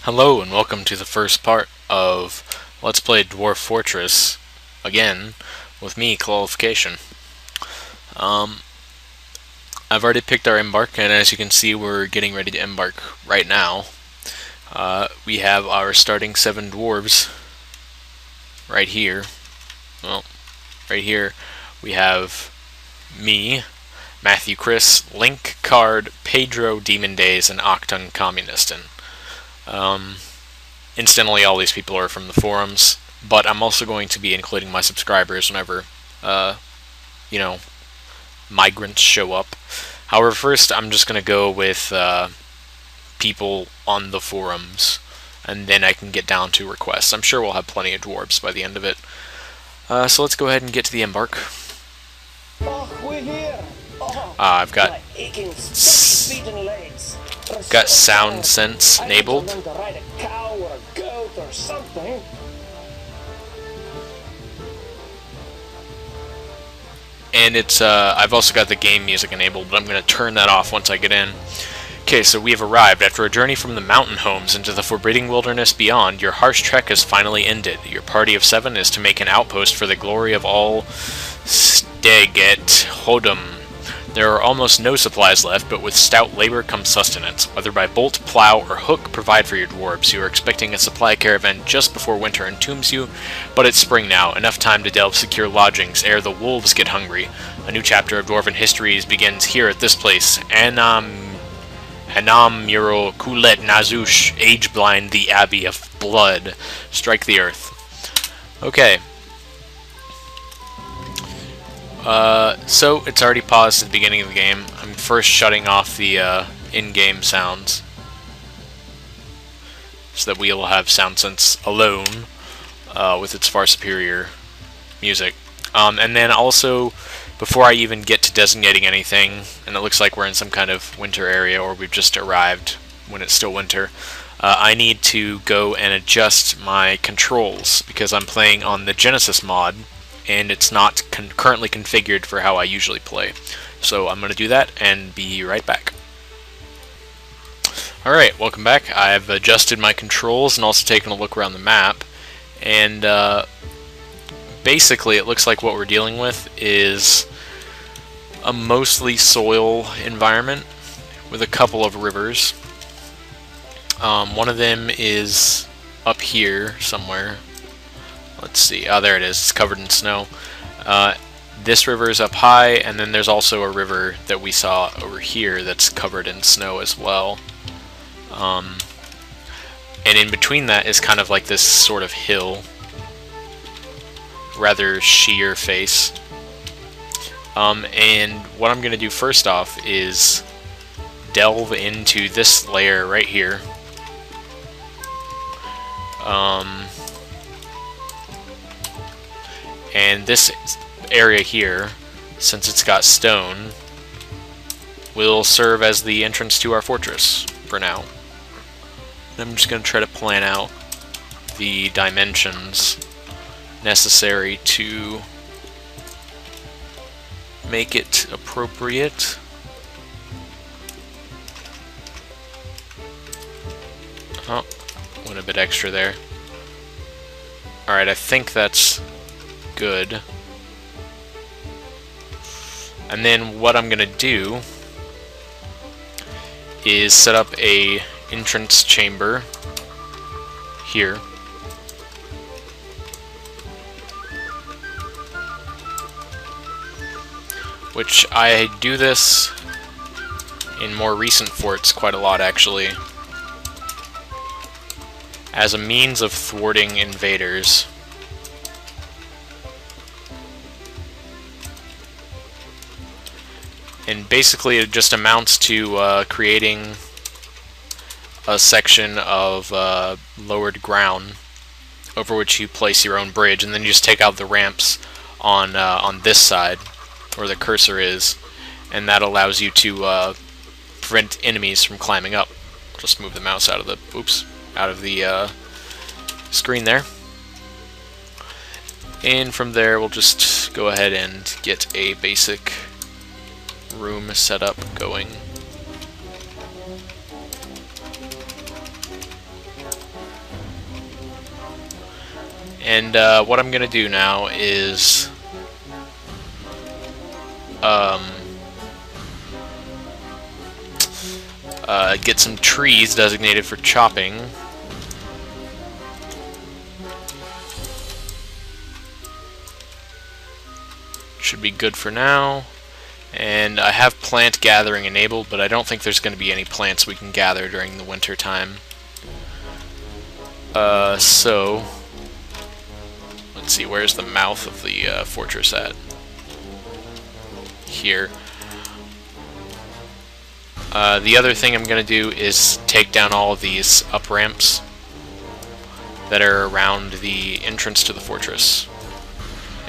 Hello and welcome to the first part of Let's Play Dwarf Fortress, again, with me, Qualification. I've already picked our embark, and as you can see, we're getting ready to embark right now. We have our starting 7 dwarves right here. Well, right here we have me, Matthew Chris, Link, Card, Pedro, Demon Days, and Octon Communistin. Incidentally, all these people are from the forums, but I'm also going to be including my subscribers whenever, migrants show up. However, first I'm just going to go with people on the forums, and then I can get down to requests. I'm sure we'll have plenty of dwarves by the end of it. So let's go ahead and get to the embark. Oh, we're here. Oh, I've got my aching stiff feet and legs. sound sense enabled. I need to learn to ride a cow or a goat or something. And it's I've also got the game music enabled, but I'm going to turn that off once I get in. Okay, so we have arrived. After a journey from the mountain homes into the forbidding wilderness beyond, your harsh trek has finally ended. Your party of 7 is to make an outpost for the glory of all Steget Hodum. There are almost no supplies left, but with stout labor comes sustenance. Whether by bolt, plow, or hook, provide for your dwarves. You are expecting a supply caravan just before winter entombs you, but it's spring now, enough time to delve secure lodgings ere the wolves get hungry. A new chapter of dwarven histories begins here at this place. Hanam Muro Kulet Nazush, age-blind, the Abbey of Blood. Strike the earth. Okay. So it's already paused at the beginning of the game. I'm first shutting off the in-game sounds so that we will have sound sense alone with its far superior music. And then also, before I even get to designating anything, and it looks like we're in some kind of winter area or we've just arrived when it's still winter, I need to go and adjust my controls because I'm playing on the Genesis mod and it's not currently configured for how I usually play. So I'm going to do that and be right back. Alright, welcome back. I've adjusted my controls and also taken a look around the map, and basically it looks like what we're dealing with is a mostly soil environment with a couple of rivers. One of them is up here somewhere. Let's see. Oh, there it is. It's covered in snow. This river is up high, and then there's also a river that we saw over here that's covered in snow as well. And in between that is kind of like this sort of hill. Rather sheer face. And what I'm going to do first off is delve into this layer right here. And this area here, since it's got stone, will serve as the entrance to our fortress for now. And I'm just going to try to plan out the dimensions necessary to make it appropriate. Oh, went a bit extra there. Alright, I think that's good. And then what I'm gonna do is set up a entrance chamber here. Which I do this in more recent forts quite a lot actually, as a means of thwarting invaders. And basically it just amounts to creating a section of lowered ground over which you place your own bridge, and then you just take out the ramps on this side where the cursor is, and that allows you to prevent enemies from climbing up. Just move the mouse out of the screen there. And from there we'll just go ahead and get a basic room setup going. And what I'm gonna do now is get some trees designated for chopping. Should be good for now. And I have plant gathering enabled, but I don't think there's going to be any plants we can gather during the winter time. So let's see, where's the mouth of the fortress at? Here. The other thing I'm going to do is take down all of these up ramps that are around the entrance to the fortress,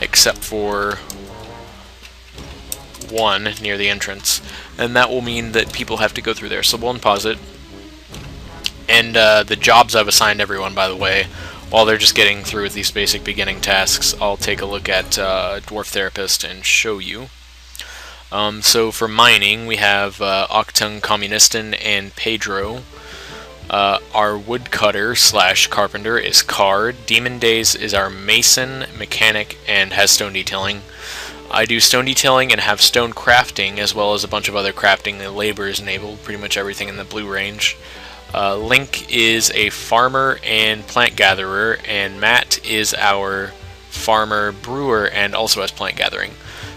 except for one near the entrance, and that will mean that people have to go through there. So we'll unpause it. And the jobs I've assigned everyone, by the way, while they're just getting through with these basic beginning tasks, I'll take a look at Dwarf Therapist and show you. So for mining, we have Octung Communistin and Pedro. Our woodcutter / carpenter is Card. Demon Days is our mason, mechanic, and has stone detailing. I do stone detailing and have stone crafting, as well as a bunch of other crafting. The labor is enabled, pretty much everything in the blue range. Link is a farmer and plant gatherer, and Matt is our farmer, brewer, and also has plant gathering.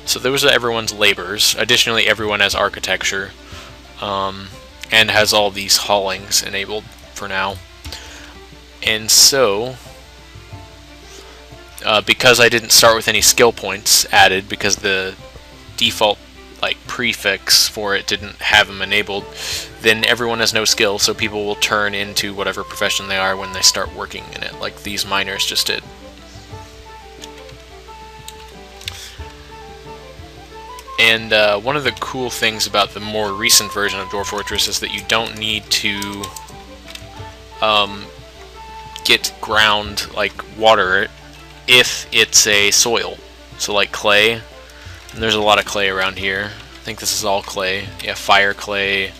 So those are everyone's labors. Additionally, everyone has architecture, and has all these haulings enabled for now. And so, because I didn't start with any skill points added, because the default prefix for it didn't have them enabled, then everyone has no skill, so people will turn into whatever profession they are when they start working in it, like these miners just did. And one of the cool things about the more recent version of Dwarf Fortress is that you don't need to get ground, water, if it's a soil. So like clay, and there's a lot of clay around here. I think this is all clay. Yeah, fire clay,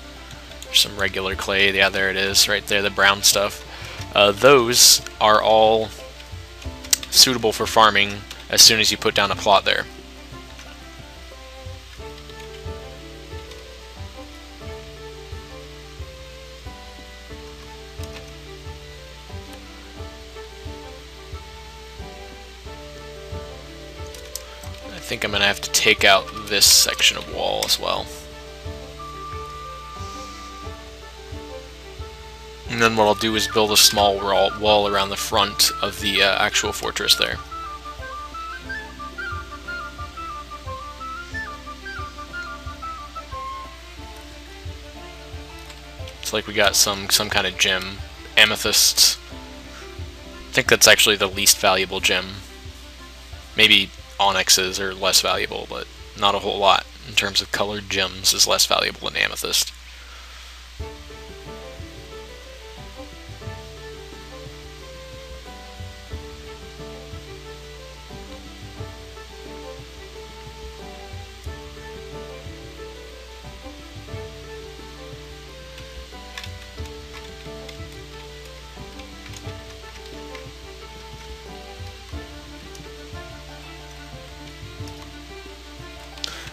there's some regular clay, yeah, there it is, right there, the brown stuff. Those are all suitable for farming as soon as you put down a plot there. I think I'm going to have to take out this section of wall as well. And then what I'll do is build a small wall around the front of the actual fortress there. It's like we got some kind of gem. Amethysts. I think that's actually the least valuable gem. Maybe onyxes are less valuable, but not a whole lot. In terms of colored gems is less valuable than amethyst.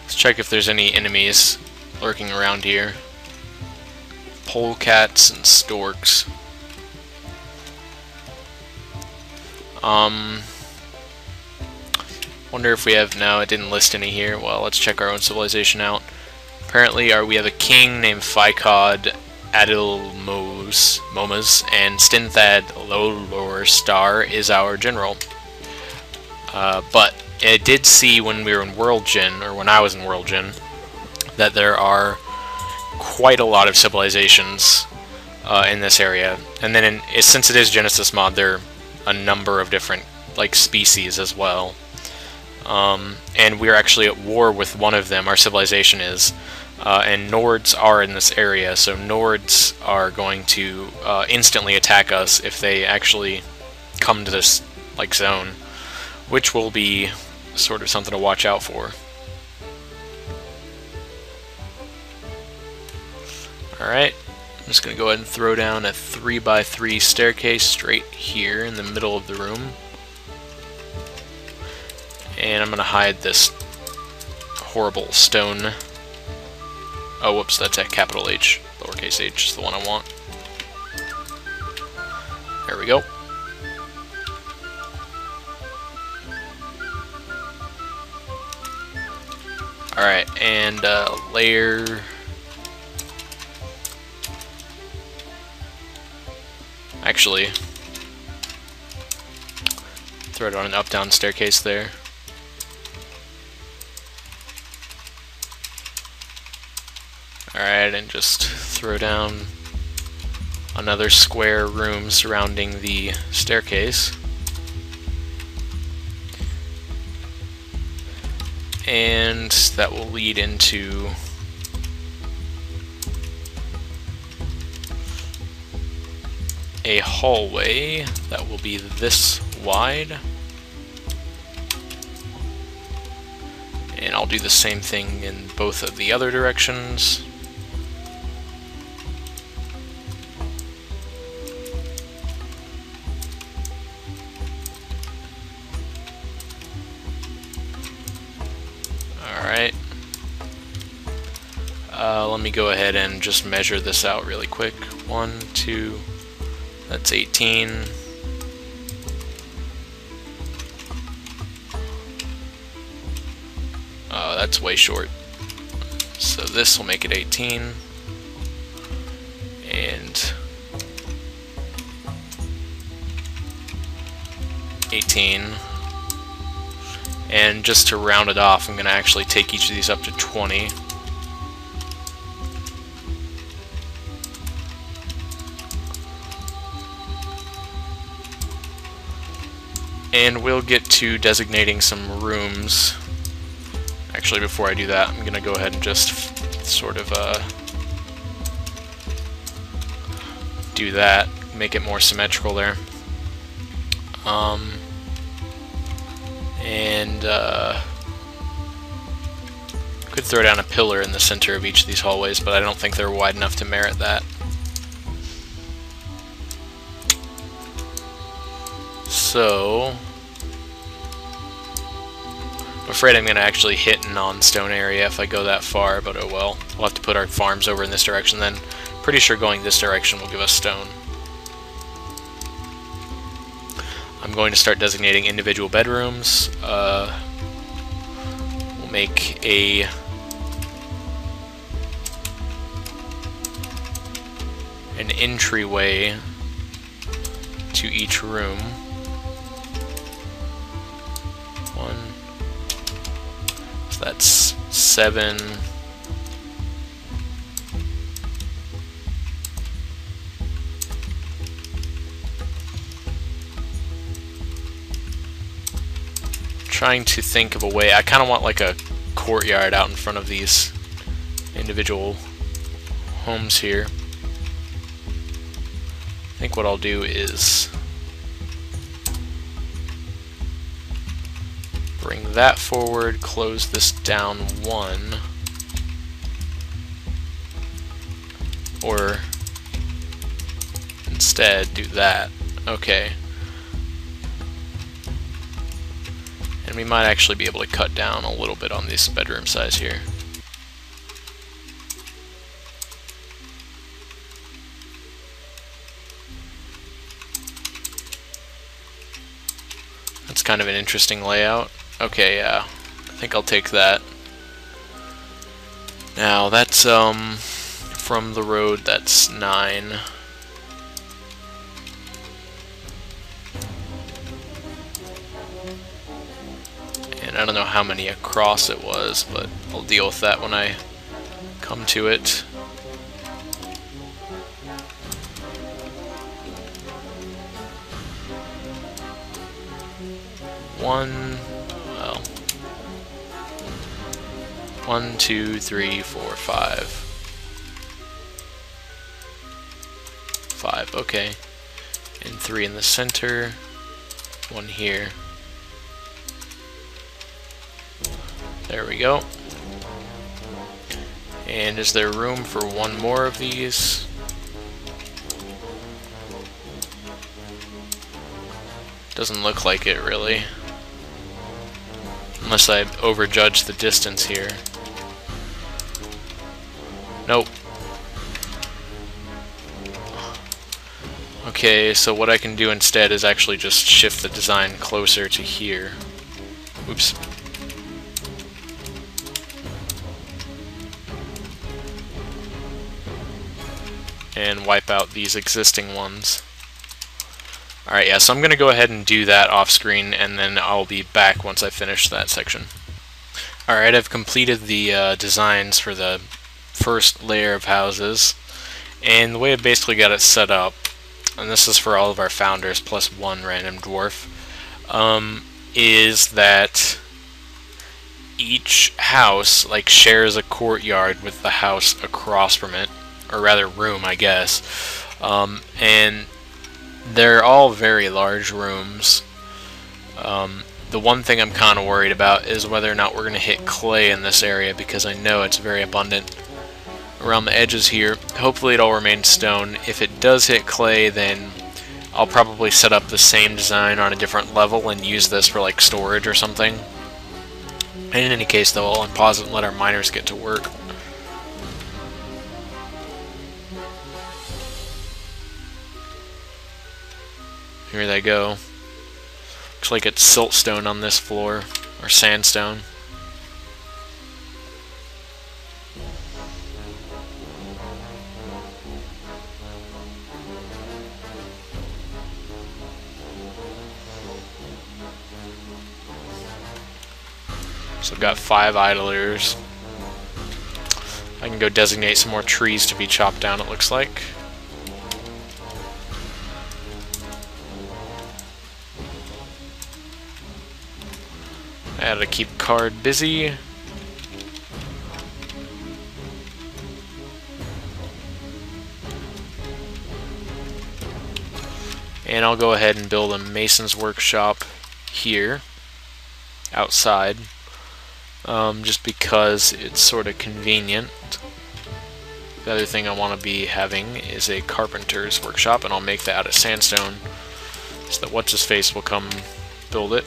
Let's check if there's any enemies lurking around here. Polecats and storks. Wonder if we have... No, it didn't list any here. Well, let's check our own civilization out. Apparently, we have a king named Phycod Adilmomas, and Stinthad Lolor Star is our general. But it did see when we were in World Gen, or when I was in World Gen, that there are quite a lot of civilizations in this area. And then since it is Genesis mod, there are a number of different species as well. And we're actually at war with one of them, our civilization is. And Nords are in this area, so Nords are going to instantly attack us if they actually come to this zone, which will be sort of something to watch out for. Alright, I'm just going to go ahead and throw down a 3x3 staircase straight here in the middle of the room. And I'm gonna hide this horrible stone. Oh, whoops, that's a capital H. Lowercase h is the one I want. There we go. Alright, and layer... Actually, throw it on an up-down staircase there. Alright, and just throw down another square room surrounding the staircase. And that will lead into a hallway that will be this wide. And I'll do the same thing in both of the other directions. Alright. Let me go ahead and just measure this out really quick. 1, 2, that's 18. Oh, that's way short. So this will make it 18. And 18. And just to round it off, I'm going to actually take each of these up to 20. And we'll get to designating some rooms. Actually, before I do that, I'm going to go ahead and just sort of do that, make it more symmetrical there. Could throw down a pillar in the center of each of these hallways, but I don't think they're wide enough to merit that. So, I'm afraid I'm going to actually hit a non-stone area if I go that far, but oh well. We'll have to put our farms over in this direction then. Pretty sure going this direction will give us stone. I'm going to start designating individual bedrooms. We'll make an entryway to each room. 1. So that's 7. Trying to think of a way. I kind of want like a courtyard out in front of these individual homes here. I think what I'll do is bring that forward, close this down 1, or instead do that. Okay. And we might actually be able to cut down a little bit on this bedroom size here. That's kind of an interesting layout. Okay, yeah, I think I'll take that. Now that's from the road, that's 9. And I don't know how many across it was, but I'll deal with that when I come to it. Well, 1, 2, 3, 4, 5. 5, okay. And 3 in the center, 1 here. There we go. And is there room for 1 more of these? Doesn't look like it, really. Unless I overjudge the distance here. Nope. Okay, so what I can do instead is actually just shift the design closer to here. Oops. And wipe out these existing ones. Alright, yeah, so I'm going to go ahead and do that off screen, and then I'll be back once I finish that section. Alright, I've completed the designs for the first layer of houses, and the way I basically got it set up, and this is for all of our founders plus one random dwarf, is that each house like shares a courtyard with the house across from it, or rather room, I guess, and they're all very large rooms. The one thing I'm kind of worried about is whether or not we're going to hit clay in this area, because I know it's very abundant around the edges here. Hopefully it'll remain stone. If it does hit clay, then I'll probably set up the same design on a different level and use this for like storage or something. In any case though, I'll unpause it and let our miners get to work. Here they go. Looks like it's siltstone on this floor, or sandstone. So I've got 5 idlers. I can go designate some more trees to be chopped down, it looks like. I had to keep card busy. And I'll go ahead and build a mason's workshop here, outside, just because it's sort of convenient. The other thing I want to be having is a carpenter's workshop, and I'll make that out of sandstone so that what's-his-face will come build it.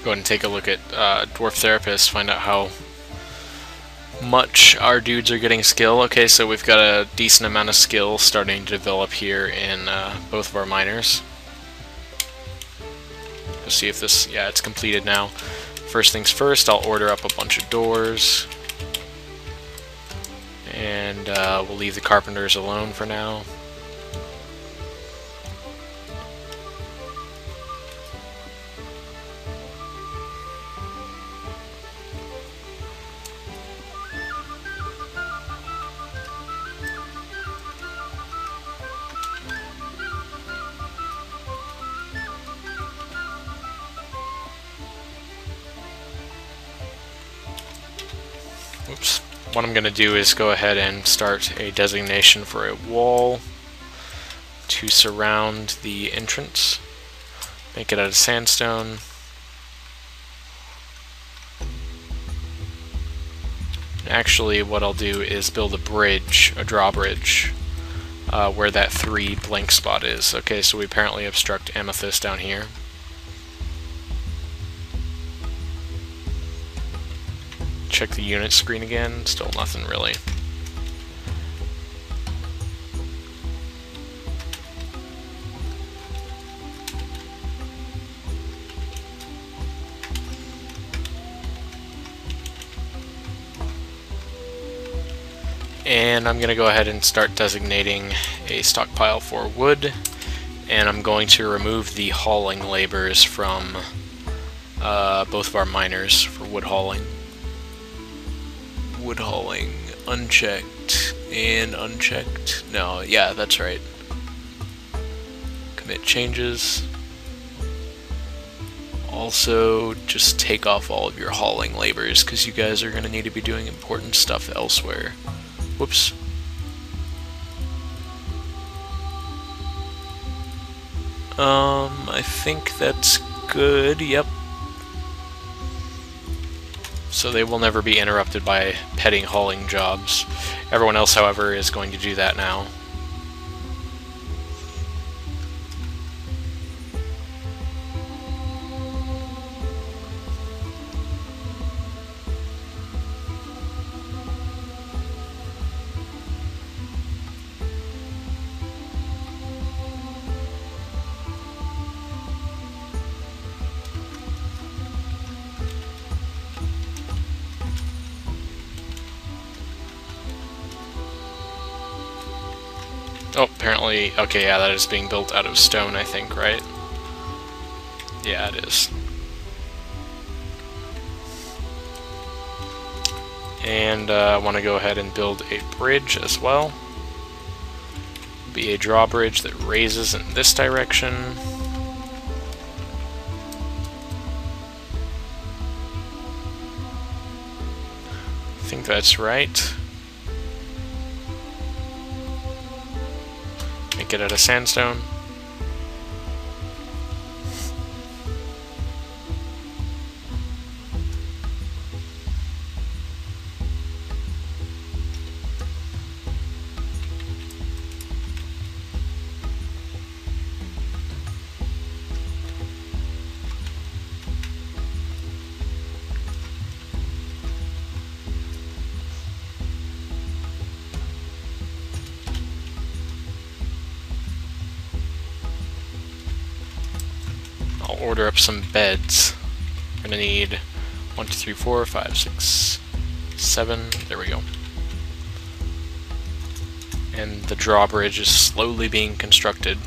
Go ahead and take a look at Dwarf Therapist, find out how much our dudes are getting skill. Okay, so we've got a decent amount of skill starting to develop here in both of our miners. Let's see if this, yeah, it's completed now. First things first, I'll order up a bunch of doors. And we'll leave the carpenters alone for now. Oops. What I'm going to do is go ahead and start a designation for a wall to surround the entrance. Make it out of sandstone. Actually, what I'll do is build a bridge, a drawbridge, where that 3 blank spot is. Okay, so we apparently obstruct amethyst down here. Check the unit screen again, still nothing really. And I'm going to go ahead and start designating a stockpile for wood, and I'm going to remove the hauling labors from both of our miners for wood hauling. Wood hauling, unchecked, and unchecked. No, yeah, that's right. Commit changes. Also, just take off all of your hauling labors, because you guys are going to need to be doing important stuff elsewhere. Whoops. I think that's good, yep. So they will never be interrupted by petty hauling jobs. Everyone else, however, is going to do that now. Oh, apparently, okay, yeah, that is being built out of stone, I think, right? Yeah, it is. And I want to go ahead and build a bridge as well. Be a drawbridge that raises in this direction. I think that's right. Make it out of sandstone. I'll order up some beds. We're gonna need 1, 2, 3, 4, 5, 6, 7. There we go. And the drawbridge is slowly being constructed.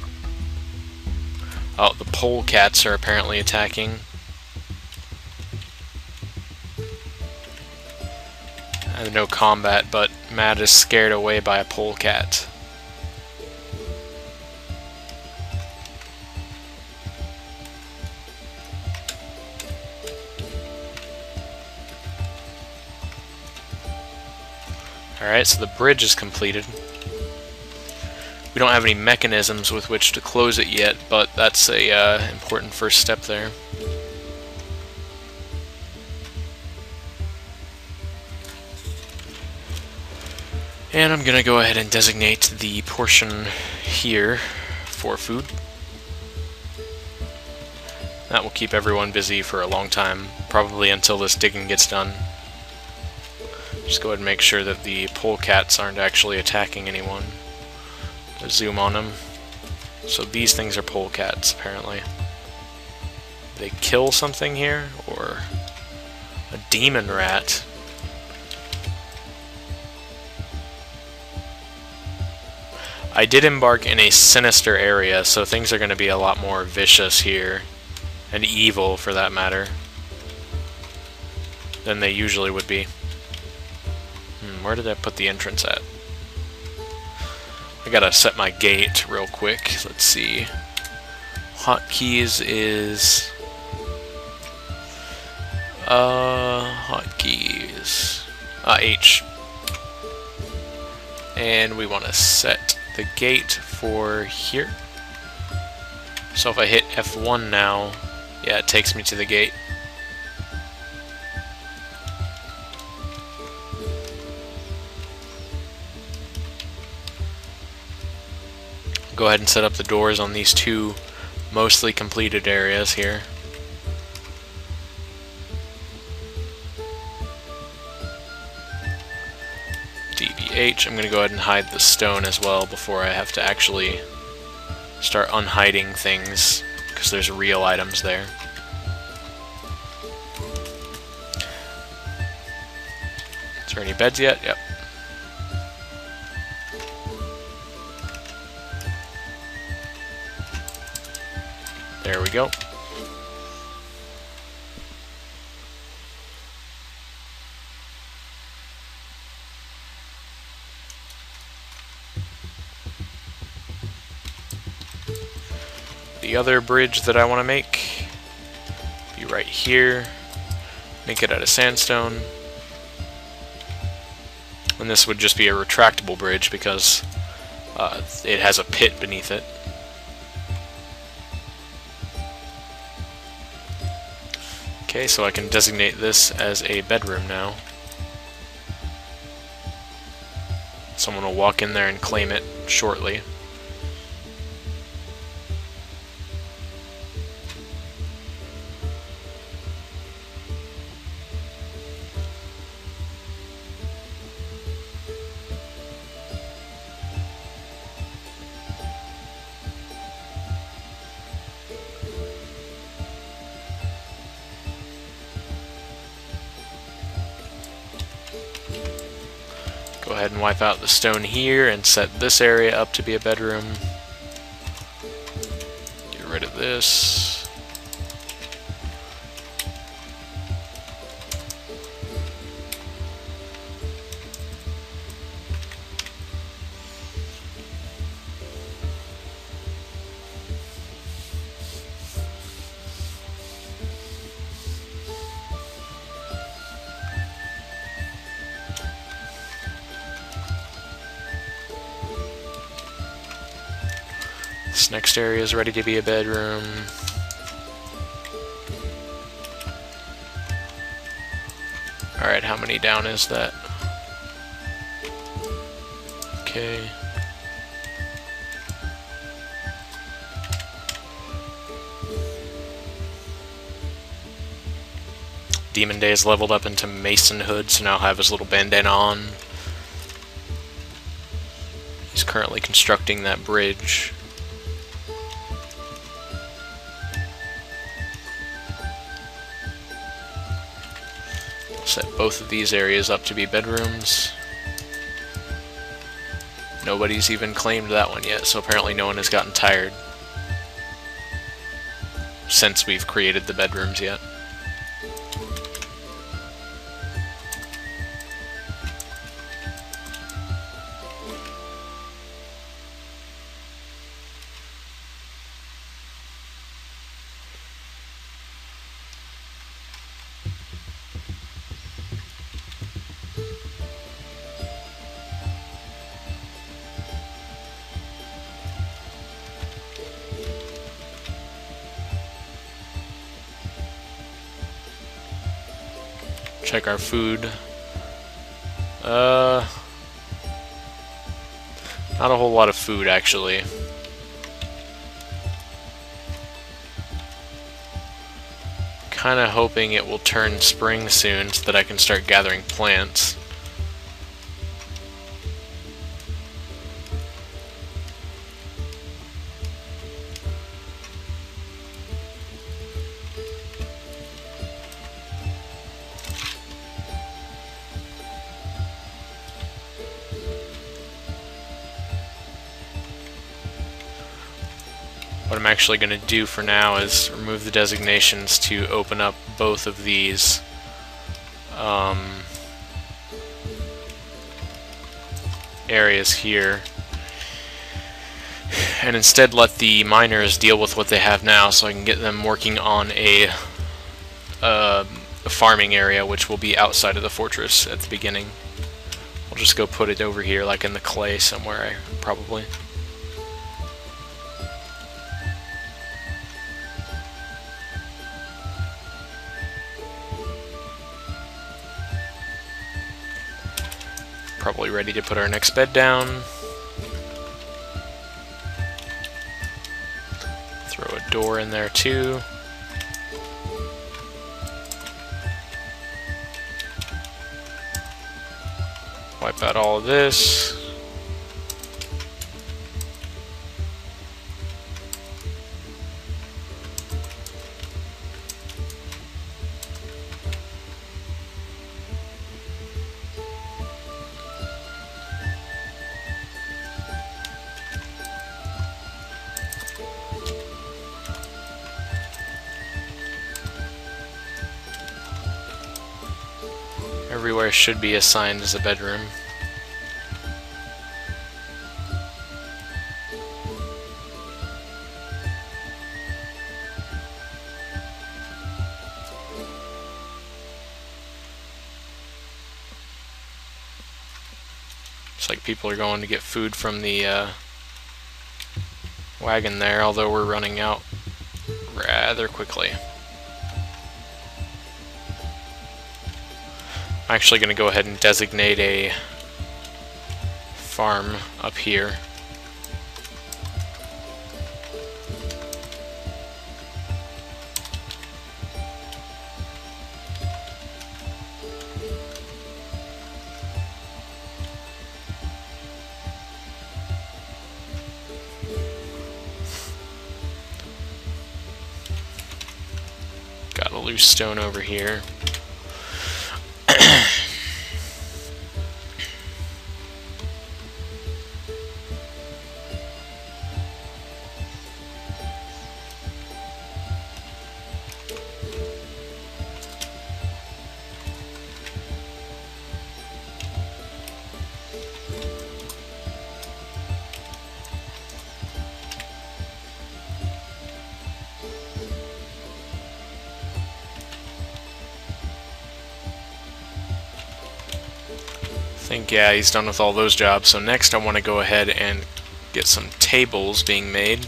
Oh, the polecats are apparently attacking. No combat, but Matt is scared away by a polecat. Alright, so the bridge is completed. We don't have any mechanisms with which to close it yet, but that's a important first step there. And I'm gonna go ahead and designate the portion here for food. That will keep everyone busy for a long time, probably until this digging gets done. Just go ahead and make sure that the polecats aren't actually attacking anyone. Zoom on them. So these things are polecats, apparently. They kill something here, or a demon rat. I did embark in a sinister area, so things are going to be a lot more vicious here, and evil for that matter, than they usually would be. Where did I put the entrance at? I gotta set my gate real quick. Let's see. Hotkeys is... hotkeys... H. And we want to set the gate for here. So if I hit F1 now, yeah, it takes me to the gate. Go ahead and set up the doors on these two mostly completed areas here. DBH, I'm going to go ahead and hide the stone as well before I have to actually start unhiding things, because there's real items there. Is there any beds yet? Yep. There we go. The other bridge that I want to make, be right here. Make it out of sandstone. And this would just be a retractable bridge because it has a pit beneath it. Okay, so I can designate this as a bedroom now. Someone will walk in there and claim it shortly. Go ahead and wipe out the stone here and set this area up to be a bedroom. Get rid of this. This next area is ready to be a bedroom. Alright, how many down is that? Okay. Demon Day is leveled up into Masonhood, so now I'll have his little bandana on. He's currently constructing that bridge. Set both of these areas up to be bedrooms. Nobody's even claimed that one yet, so apparently no one has gotten tired since we've created the bedrooms yet. Check our food. Not a whole lot of food, actually. Kinda hoping it will turn spring soon so that I can start gathering plants. What I'm actually going to do for now is remove the designations to open up both of these areas here, and instead let the miners deal with what they have now, so I can get them working on a farming area, which will be outside of the fortress at the beginning. I'll just go put it over here, like in the clay somewhere, probably. Probably ready to put our next bed down. Throw a door in there too. Wipe out all of this. everywhere should be assigned as a bedroom. Looks like people are going to get food from the wagon there, although we're running out rather quickly. I'm actually going to go ahead and designate a farm up here. Got a loose stone over here. I think, yeah, he's done with all those jobs. So next I want to go ahead and get some tables being made.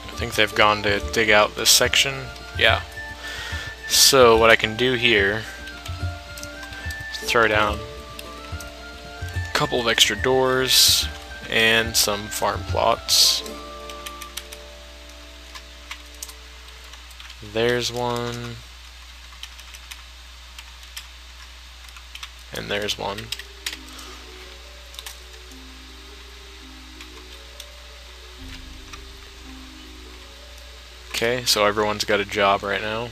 I think they've gone to dig out this section. Yeah. So what I can do here is throw down a couple of extra doors and some farm plots. There's one. And there's one. Okay, so everyone's got a job right now.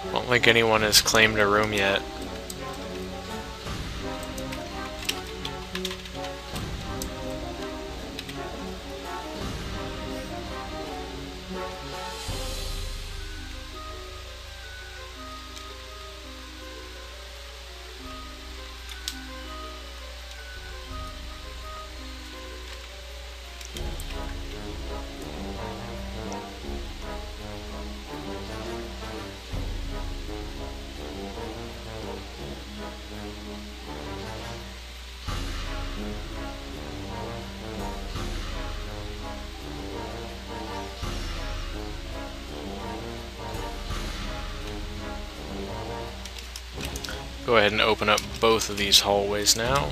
I don't think anyone has claimed a room yet. Go ahead and open up both of these hallways now.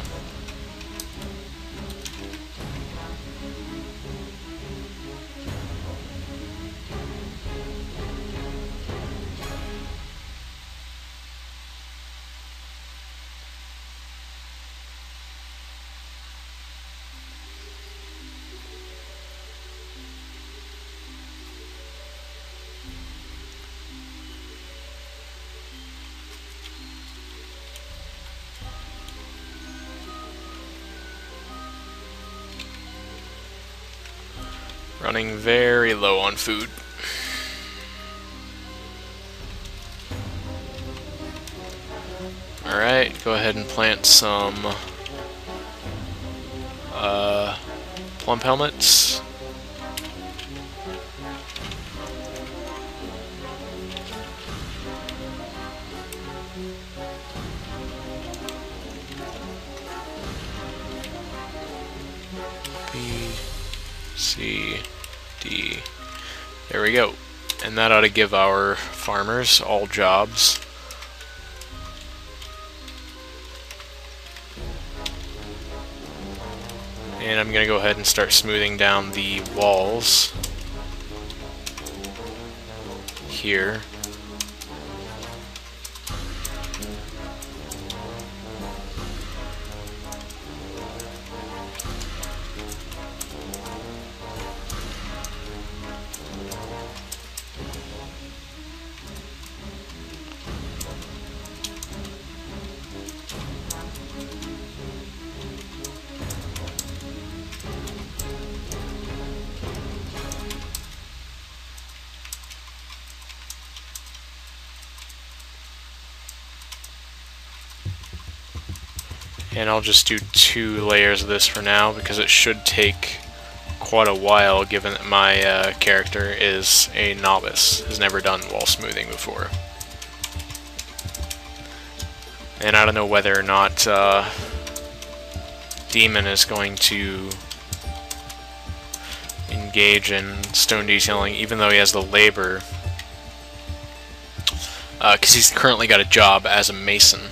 Running very low on food. Alright, go ahead and plant some plump helmets. B, C, D. There we go. And that ought to give our farmers all jobs. And I'm going to go ahead and start smoothing down the walls here. And I'll just do 2 layers of this for now because it should take quite a while given that my character is a novice, has never done wall smoothing before. And I don't know whether or not Demon is going to engage in stone detailing even though he has the labor, because he's currently got a job as a mason.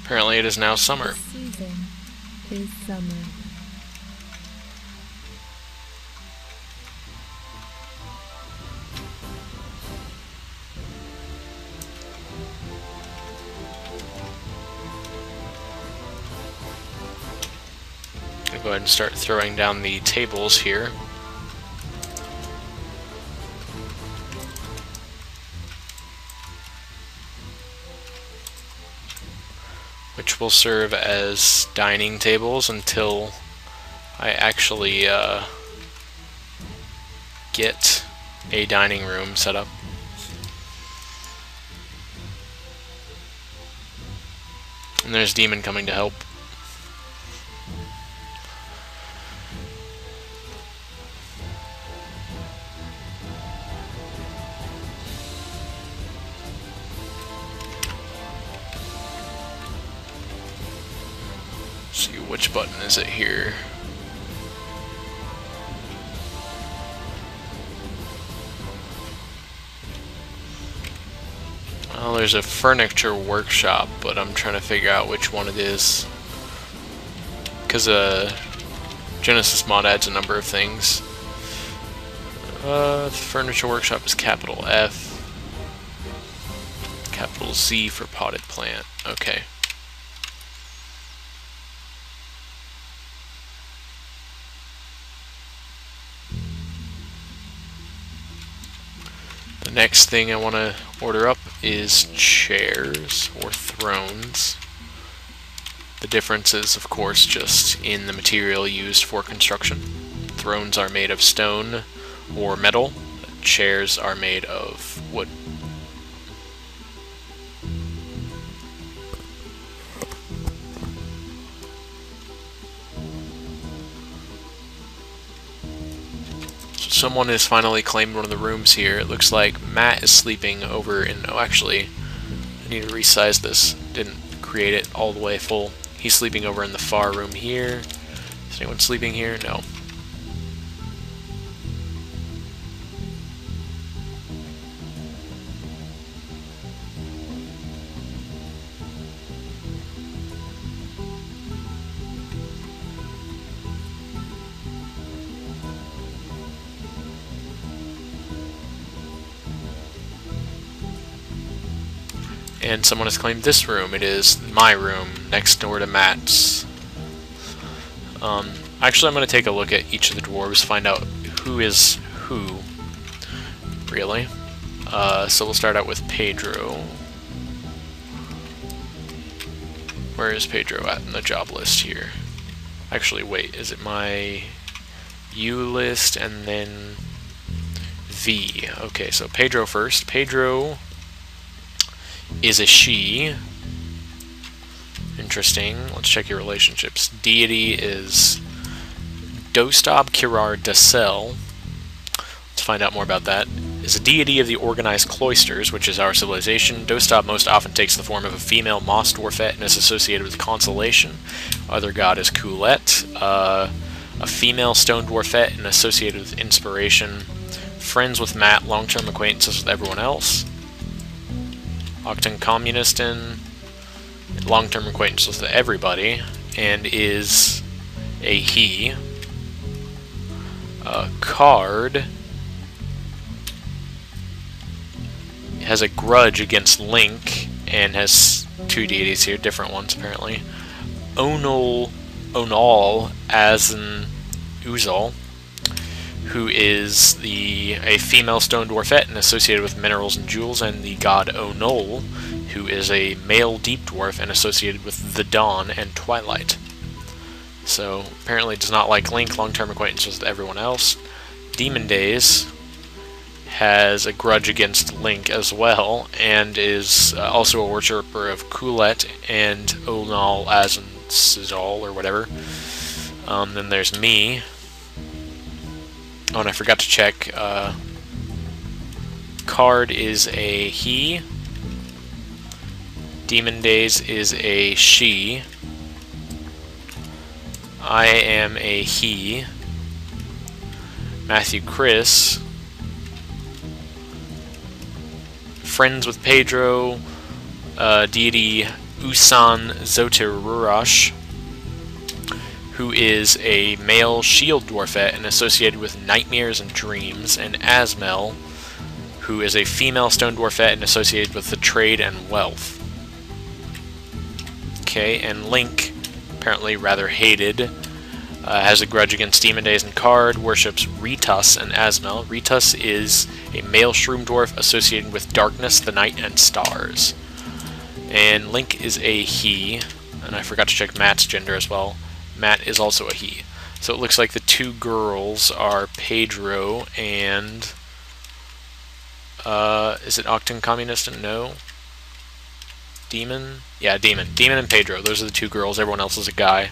Apparently it is now summer. The season is summer. I'll go ahead and start throwing down the tables here. Which will serve as dining tables until I actually get a dining room set up. And there's Demon coming to help. See which button is it here? Well, there's a furniture workshop, but I'm trying to figure out which one it is. Because Genesis mod adds a number of things. The furniture workshop is capital F. Capital Z for potted plant. Okay. The next thing I want to order up is chairs or thrones. The difference is, of course, just in the material used for construction. Thrones are made of stone or metal. Chairs are made of wood. Someone has finally claimed one of the rooms here. It looks like Matt is sleeping over in... Oh, actually, I need to resize this. Didn't create it all the way full. He's sleeping over in the far room here. Is anyone sleeping here? No. And someone has claimed this room. It is my room, next door to Matt's. Actually, I'm going to take a look at each of the dwarves, find out who is who, really. So we'll start out with Pedro. Where is Pedro at in the job list here? Actually, wait, is it my U list and then V? Okay, so Pedro first. Pedro is a she. Interesting. Let's check your relationships. Deity is Dostab Kirar Dasel. Let's find out more about that. Is a deity of the organized cloisters, which is our civilization. Dostab most often takes the form of a female moss dwarfette and is associated with consolation. Other god is Kulet, a female stone dwarfette and associated with inspiration. Friends with Matt, long-term acquaintances with everyone else. Octan Communistin, long-term acquaintances with everybody, and is a he. Card has a grudge against Link and has two deities here, different ones apparently. Onal as an Uzal, who is a female stone dwarfette and associated with minerals and jewels, and the god Onol, who is a male deep dwarf and associated with the dawn and twilight. So apparently does not like Link, long-term acquaintances with everyone else. Demon Days has a grudge against Link as well, and is also a worshipper of Kulet and Onal as an Sizal or whatever. Then there's me. Oh, and I forgot to check. Card is a he. Demon Days is a she. I am a he. Matthew Chris. Friends with Pedro. Deity Usan Zoterurash, who is a male shield dwarfette and associated with nightmares and dreams, and Asmel, who is a female stone dwarfette and associated with the trade and wealth. Okay, and Link, apparently rather hated, has a grudge against Demon Days and Card, worships Ritas and Asmel. Ritas is a male shroom dwarf associated with darkness, the night, and stars. And Link is a he, and I forgot to check Matt's gender as well. Matt is also a he. So it looks like the two girls are Pedro and... is it Octan Communist? No. Demon? Yeah, Demon. Demon and Pedro. Those are the two girls. Everyone else is a guy.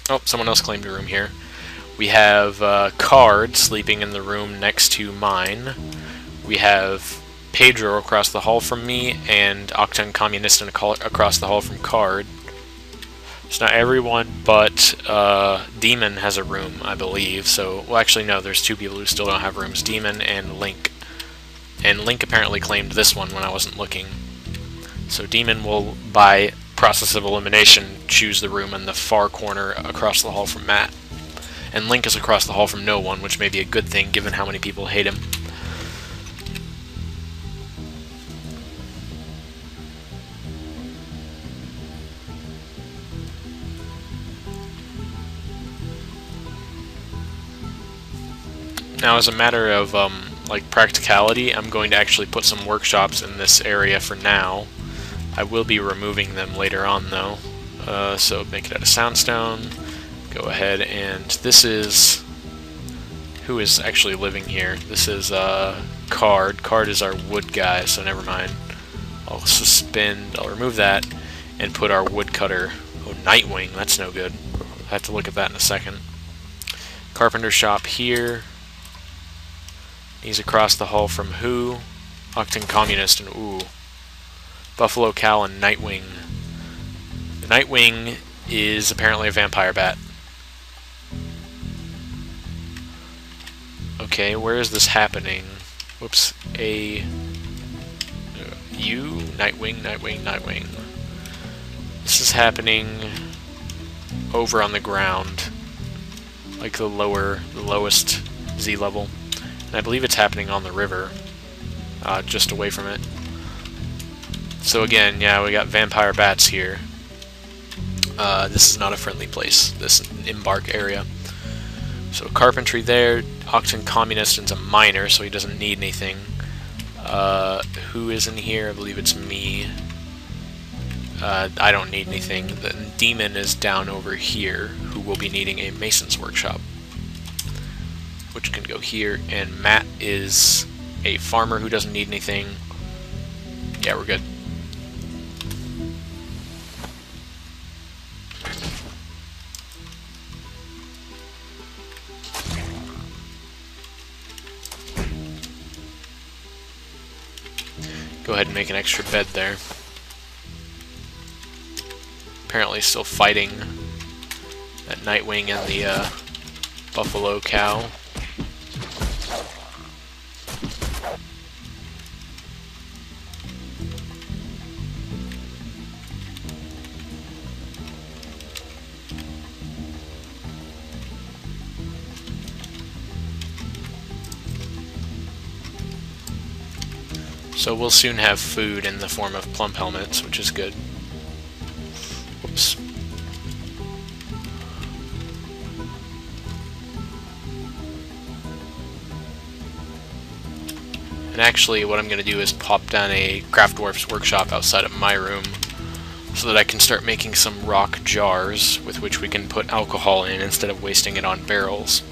Oh, someone else claimed a room here. We have Card sleeping in the room next to mine. We have Pedro across the hall from me, and Octan Communistin across the hall from Card. It's not everyone, but Demon has a room, I believe. So, well, actually, no, there's two people who still don't have rooms. Demon and Link. And Link apparently claimed this one when I wasn't looking. So Demon will, by process of elimination, choose the room in the far corner across the hall from Matt. And Link is across the hall from no one, which may be a good thing given how many people hate him. Now, as a matter of like practicality, I'm going to actually put some workshops in this area for now. I will be removing them later on, though. So make it out of soundstone. Go ahead, and this is who is actually living here. This is Card. Card is our wood guy, so never mind. I'll suspend. I'll remove that and put our woodcutter. Oh, Nightwing. That's no good. I have to look at that in a second. Carpenter shop here. He's across the hall from who? Octan Communist and ooh. Buffalo Cow and Nightwing. The Nightwing is apparently a vampire bat. Okay, where is this happening? Whoops. Nightwing. This is happening over on the ground. like the lowest Z level. And I believe it's happening on the river, just away from it. So again, yeah, we got vampire bats here. This is not a friendly place, this embark area. So carpentry there, Octon Communist is a miner, so he doesn't need anything. Who is in here? I believe it's me. I don't need anything. The demon is down over here, who will be needing a mason's workshop, which can go here. And Matt is a farmer who doesn't need anything. Yeah, we're good. Go ahead and make an extra bed there. Apparently still fighting that Nightwing and the buffalo cow. So we'll soon have food in the form of plump helmets, which is good. Whoops. And actually, what I'm going to do is pop down a craft dwarf's workshop outside of my room so that I can start making some rock jars with which we can put alcohol in instead of wasting it on barrels.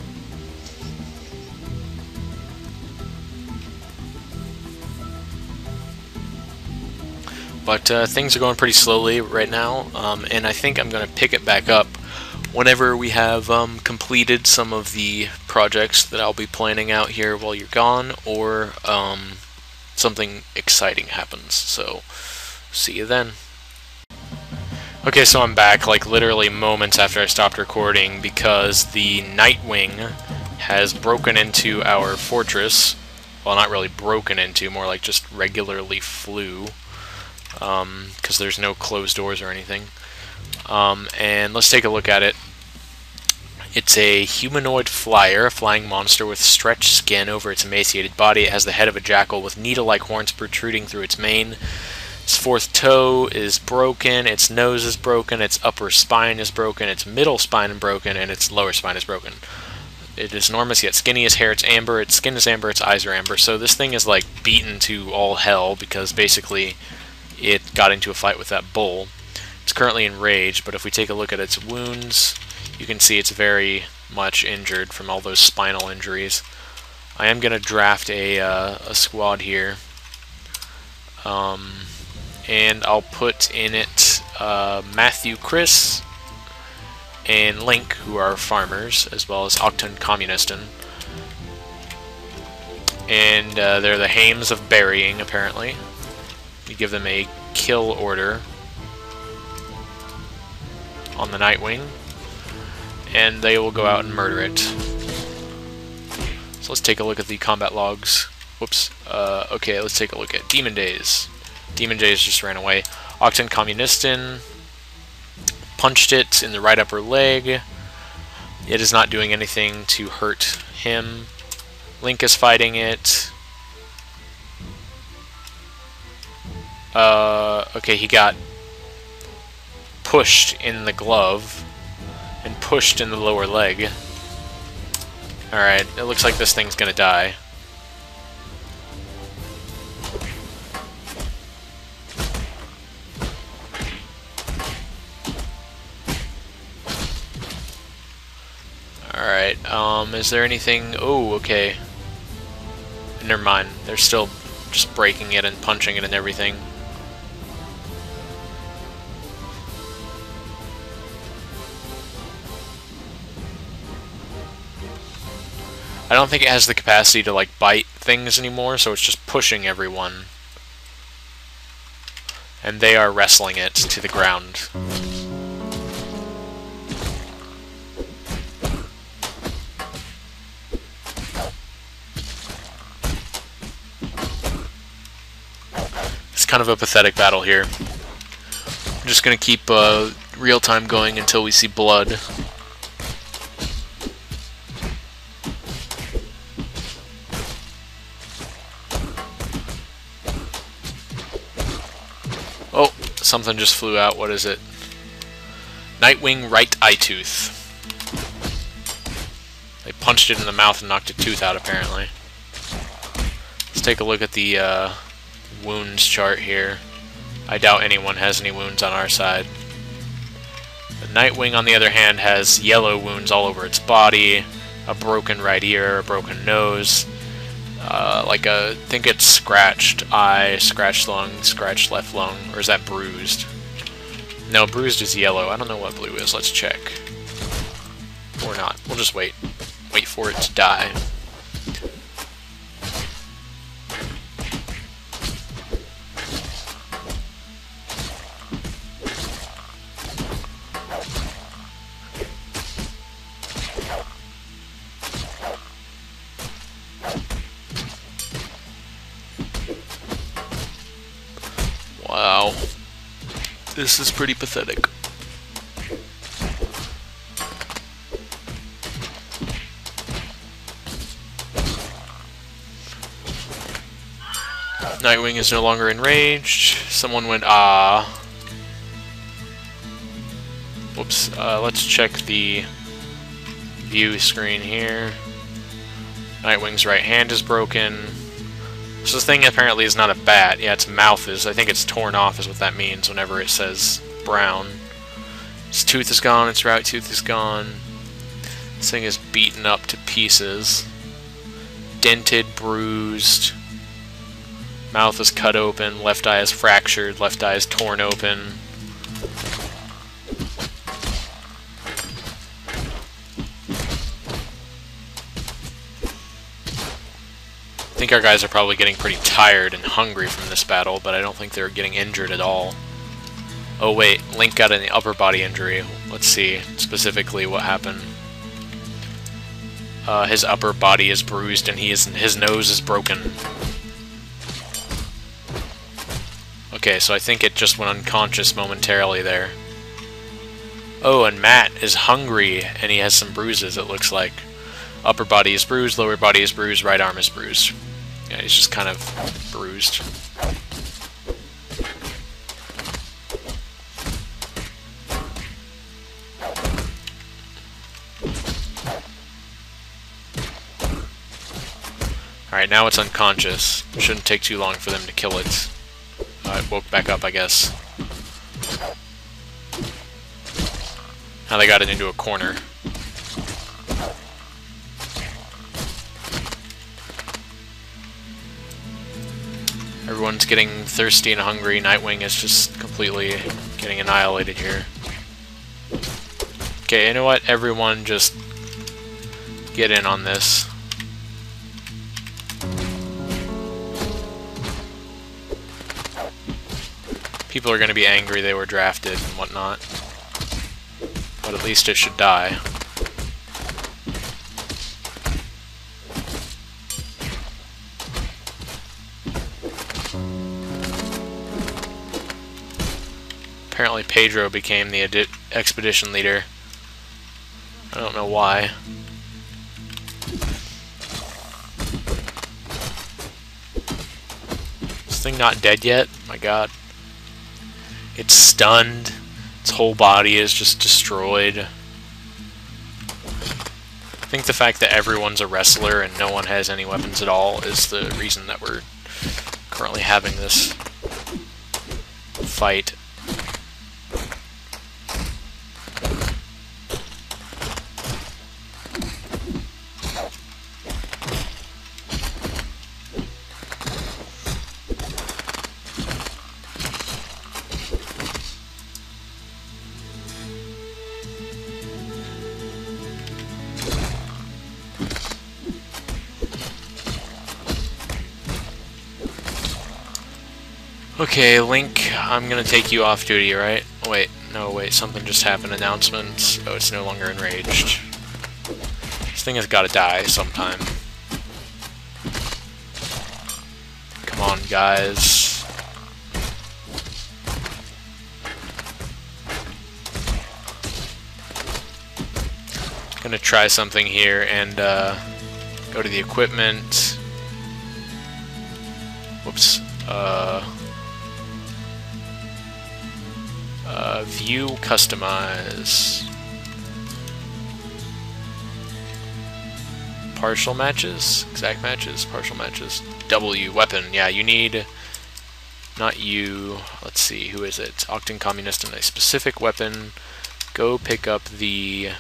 But things are going pretty slowly right now, and I think I'm going to pick it back up whenever we have completed some of the projects that I'll be planning out here while you're gone, or something exciting happens. So, see you then. Okay, so I'm back, like literally moments after I stopped recording, because the Nightwing has broken into our fortress. Well, not really broken into, more like just regularly flew. Because there's no closed doors or anything. And let's take a look at it. It's a humanoid flyer, a flying monster with stretched skin over its emaciated body. It has the head of a jackal with needle-like horns protruding through its mane. Its fourth toe is broken, its nose is broken, its upper spine is broken, its middle spine is broken, and its lower spine is broken. It is enormous, yet skinny. Its hair, it's amber, its skin is amber, its eyes are amber. So this thing is like beaten to all hell because basically it got into a fight with that bull. It's currently enraged, but if we take a look at its wounds, you can see it's very much injured from all those spinal injuries. I am going to draft a squad here, and I'll put in it Matthew, Chris, and Link, who are farmers, as well as Octon Communistin. And they're the Hames of Burying, apparently. You give them a kill order on the Nightwing, and they will go out and murder it. So let's take a look at the combat logs. Whoops. Okay, let's take a look at Demon Days. Demon Days just ran away. Octon Communistin punched it in the right upper leg. It is not doing anything to hurt him. Link is fighting it. Okay, he got pushed in the glove and pushed in the lower leg. Alright, it looks like this thing's gonna die. Alright, is there anything... Oh, okay. Never mind. They're still just breaking it and punching it and everything. I don't think it has the capacity to, like, bite things anymore, so it's just pushing everyone. And they are wrestling it to the ground. It's kind of a pathetic battle here. I'm just going to keep real time going until we see blood. Something just flew out. What is it? Nightwing right eye tooth. They punched it in the mouth and knocked a tooth out, apparently. Let's take a look at the wounds chart here. I doubt anyone has any wounds on our side. The Nightwing, on the other hand, has yellow wounds all over its body, a broken right ear, a broken nose, I think it's scratched eye, scratched lung, scratched left lung, or is that bruised? No, bruised is yellow. I don't know what blue is. Let's check. Or not. We'll just wait. Wait for it to die. Wow. This is pretty pathetic. Nightwing is no longer enraged. Someone went, ah. Whoops. Let's check the view screen here. Nightwing's right hand is broken. So this thing apparently is not a bat. Yeah, its mouth is. I think it's torn off is what that means whenever it says brown. Its tooth is gone. Its right tooth is gone. This thing is beaten up to pieces. Dented, bruised. Mouth is cut open. Left eye is fractured. Left eye is torn open. I think our guys are probably getting pretty tired and hungry from this battle, but I don't think they're getting injured at all. Oh wait, Link got an upper body injury. Let's see specifically what happened. His upper body is bruised and his nose is broken. Okay, so I think it just went unconscious momentarily there. Oh, and Matt is hungry and he has some bruises, it looks like. Upper body is bruised, lower body is bruised, right arm is bruised. Yeah, he's just kind of bruised. Alright, now it's unconscious. Shouldn't take too long for them to kill it. It woke back up, I guess. Now they got it into a corner. Everyone's getting thirsty and hungry. Nightwing is just completely getting annihilated here. Okay, you know what? Everyone just get in on this. People are going to be angry they were drafted and whatnot. But at least it should die. Apparently Pedro became the expedition leader. I don't know why. This thing not dead yet? My god. It's stunned. Its whole body is just destroyed. I think the fact that everyone's a wrestler and no one has any weapons at all is the reason that we're currently having this fight. Okay, Link, I'm gonna take you off duty, right? Wait, no, wait, something just happened. Announcements. Oh, it's no longer enraged. This thing has gotta die sometime. Come on, guys. Gonna try something here and go to the equipment. Whoops. View, customize. Partial matches, exact matches, partial matches. W, weapon. Yeah, you need, not you, let's see, who is it? Octan Communist and a specific weapon. Go pick up the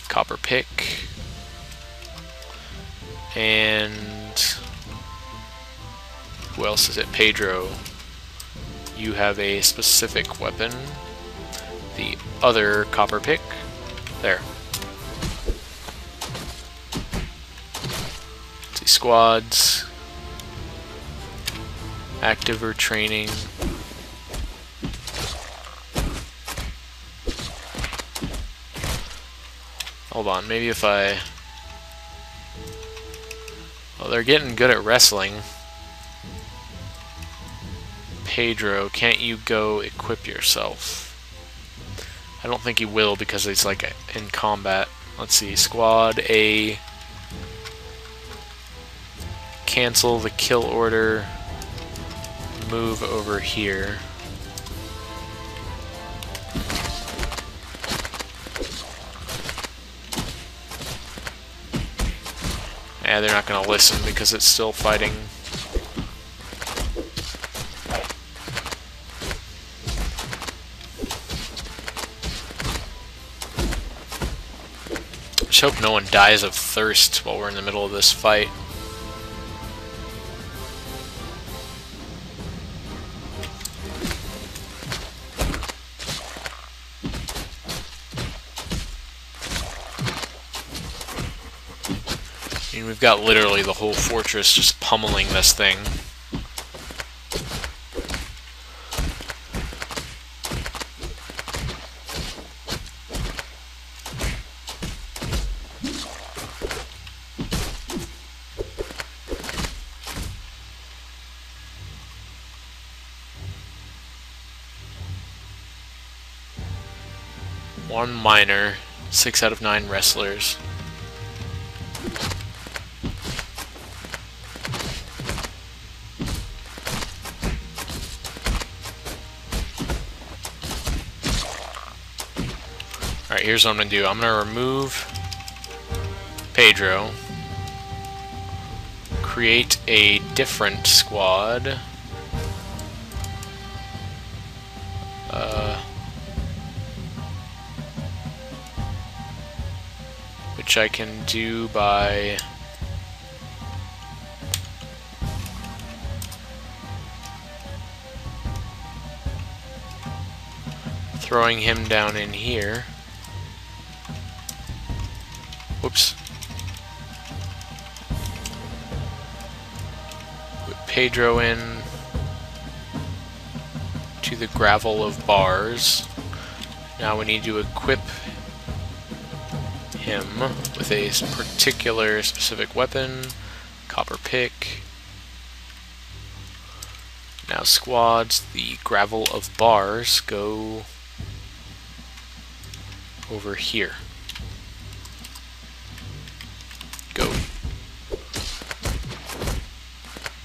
copper pick. And who else is it? Pedro. You have a specific weapon. The other copper pick. There. Let's see, squads. Active or training. Hold on, maybe if I... Well, they're getting good at wrestling. Pedro, can't you go equip yourself? I don't think he will because he's like in combat. Let's see, squad A. Cancel the kill order. Move over here. Yeah, they're not going to listen because it's still fighting. Just hope no one dies of thirst while we're in the middle of this fight. I mean, we've got literally the whole fortress just pummeling this thing. One miner, 6 out of 9 wrestlers. Alright, here's what I'm going to do. I'm going to remove Pedro. Create a different squad. Which I can do by throwing him down in here. Whoops. Put Pedro in to the gravel of bars. Now we need to equip him with a particular specific weapon. Copper pick. Now squads, the gravel of bars go over here. Go.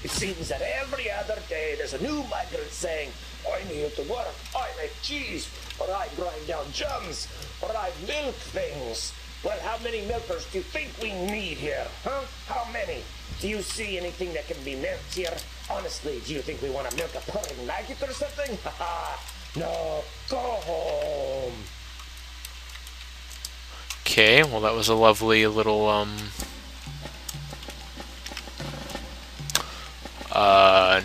It seems that every other day there's a new migrant saying, I'm here to work, I make cheese, or I grind down jams, or I milk things. Well, how many milkers do you think we need here, huh? How many? Do you see anything that can be milked here? Honestly, do you think we want to milk a purring maggot or something? Haha, no, go home. Okay, well that was a lovely little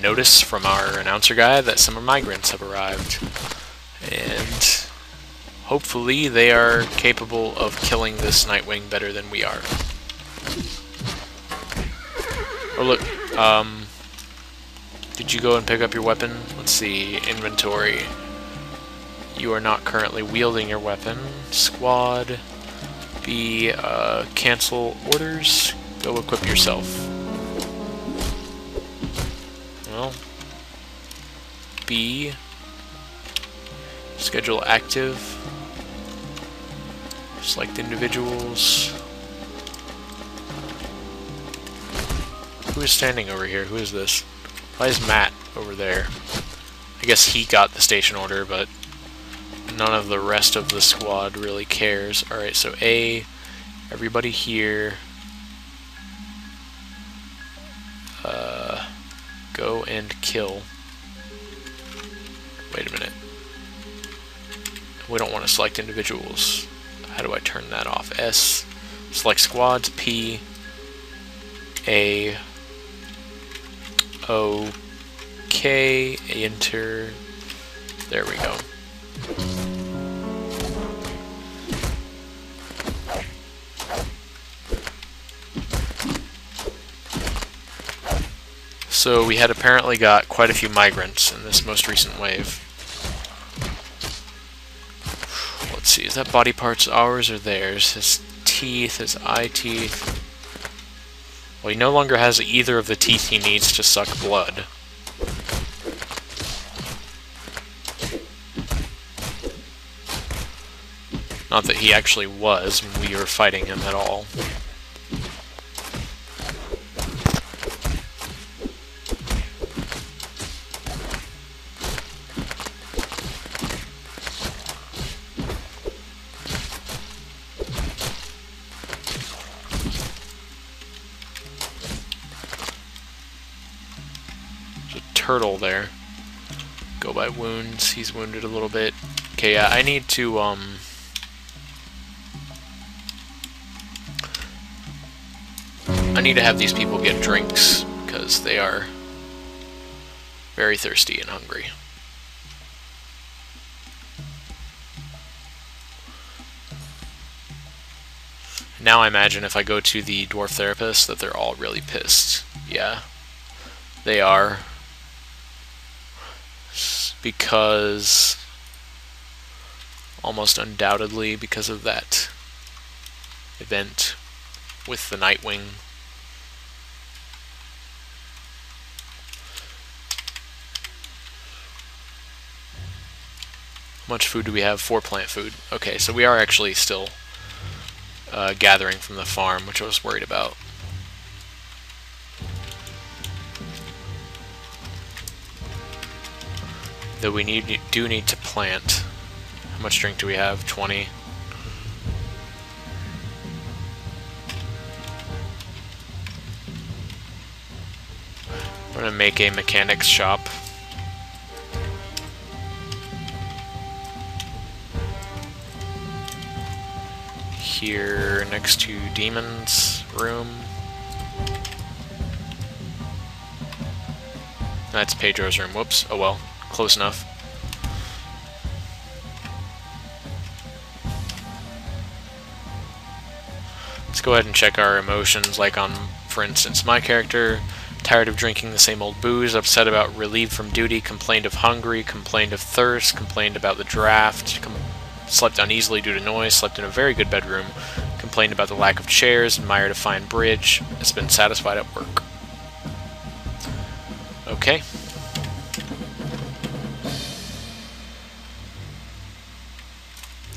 notice from our announcer guy that some migrants have arrived. And hopefully they are capable of killing this Nightwing better than we are. Oh look, did you go and pick up your weapon? Let's see, inventory. You are not currently wielding your weapon. Squad B, cancel orders. Go equip yourself. Well, B, schedule active. Select individuals. Who is standing over here? Who is this? Why is Matt over there? I guess he got the station order, but none of the rest of the squad really cares. Alright, so A, everybody here. Go and kill. Wait a minute. We don't want to select individuals. How do I turn that off? S, select squads, P, A, O, K, enter. There we go. So we had apparently got quite a few migrants in this most recent wave. Let's see, is that body parts ours or theirs? His teeth, his eye teeth. Well, he no longer has either of the teeth he needs to suck blood. Not that he actually was when we were fighting him at all. Turtle there. Go by wounds. He's wounded a little bit. Okay, yeah, I need to have these people get drinks because they are very thirsty and hungry. Now I imagine if I go to the dwarf therapist that they're all really pissed. Yeah, they are. Because, almost undoubtedly, because of that event with the Nightwing. How much food do we have? 4 plant food. Okay, so we are actually still gathering from the farm, which I was worried about. Though we do need to plant. How much drink do we have? 20. I'm gonna make a mechanics shop. Here next to Demon's room. That's Pedro's room. Whoops. Oh well. Close enough. Let's go ahead and check our emotions, like on, for instance, my character. Tired of drinking the same old booze, upset about relieved from duty, complained of hungry, complained of thirst, complained about the draft, slept uneasily due to noise, slept in a very good bedroom, complained about the lack of chairs, admired a fine bridge, has been satisfied at work. Okay.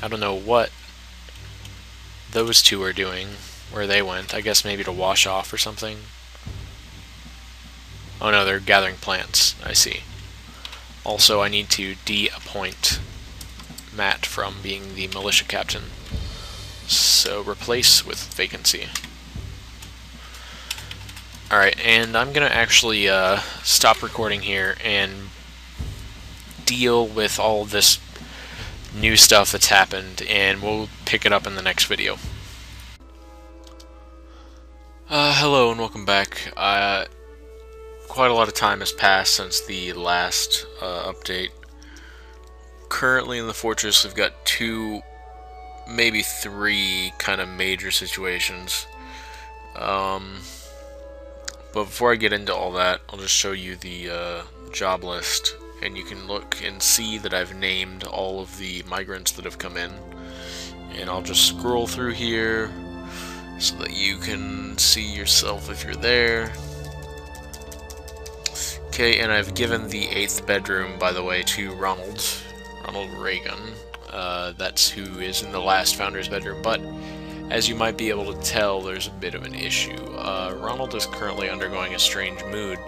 I don't know what those two are doing, where they went. I guess maybe to wash off or something. Oh no, they're gathering plants. I see. Also, I need to de-appoint Matt from being the militia captain. So, replace with vacancy. Alright, and I'm gonna actually stop recording here and deal with all of this new stuff that's happened, and we'll pick it up in the next video. Hello and welcome back. Quite a lot of time has passed since the last update. Currently in the fortress we've got 2, maybe 3 kind of major situations. But before I get into all that, I'll just show you the job list. And you can look and see that I've named all of the migrants that have come in. And I'll just scroll through here so that you can see yourself if you're there. Okay, and I've given the 8th bedroom, by the way, to Ronald Reagan. That's who is in the last founder's bedroom. But As you might be able to tell, there's a bit of an issue. Ronald is currently undergoing a strange mood.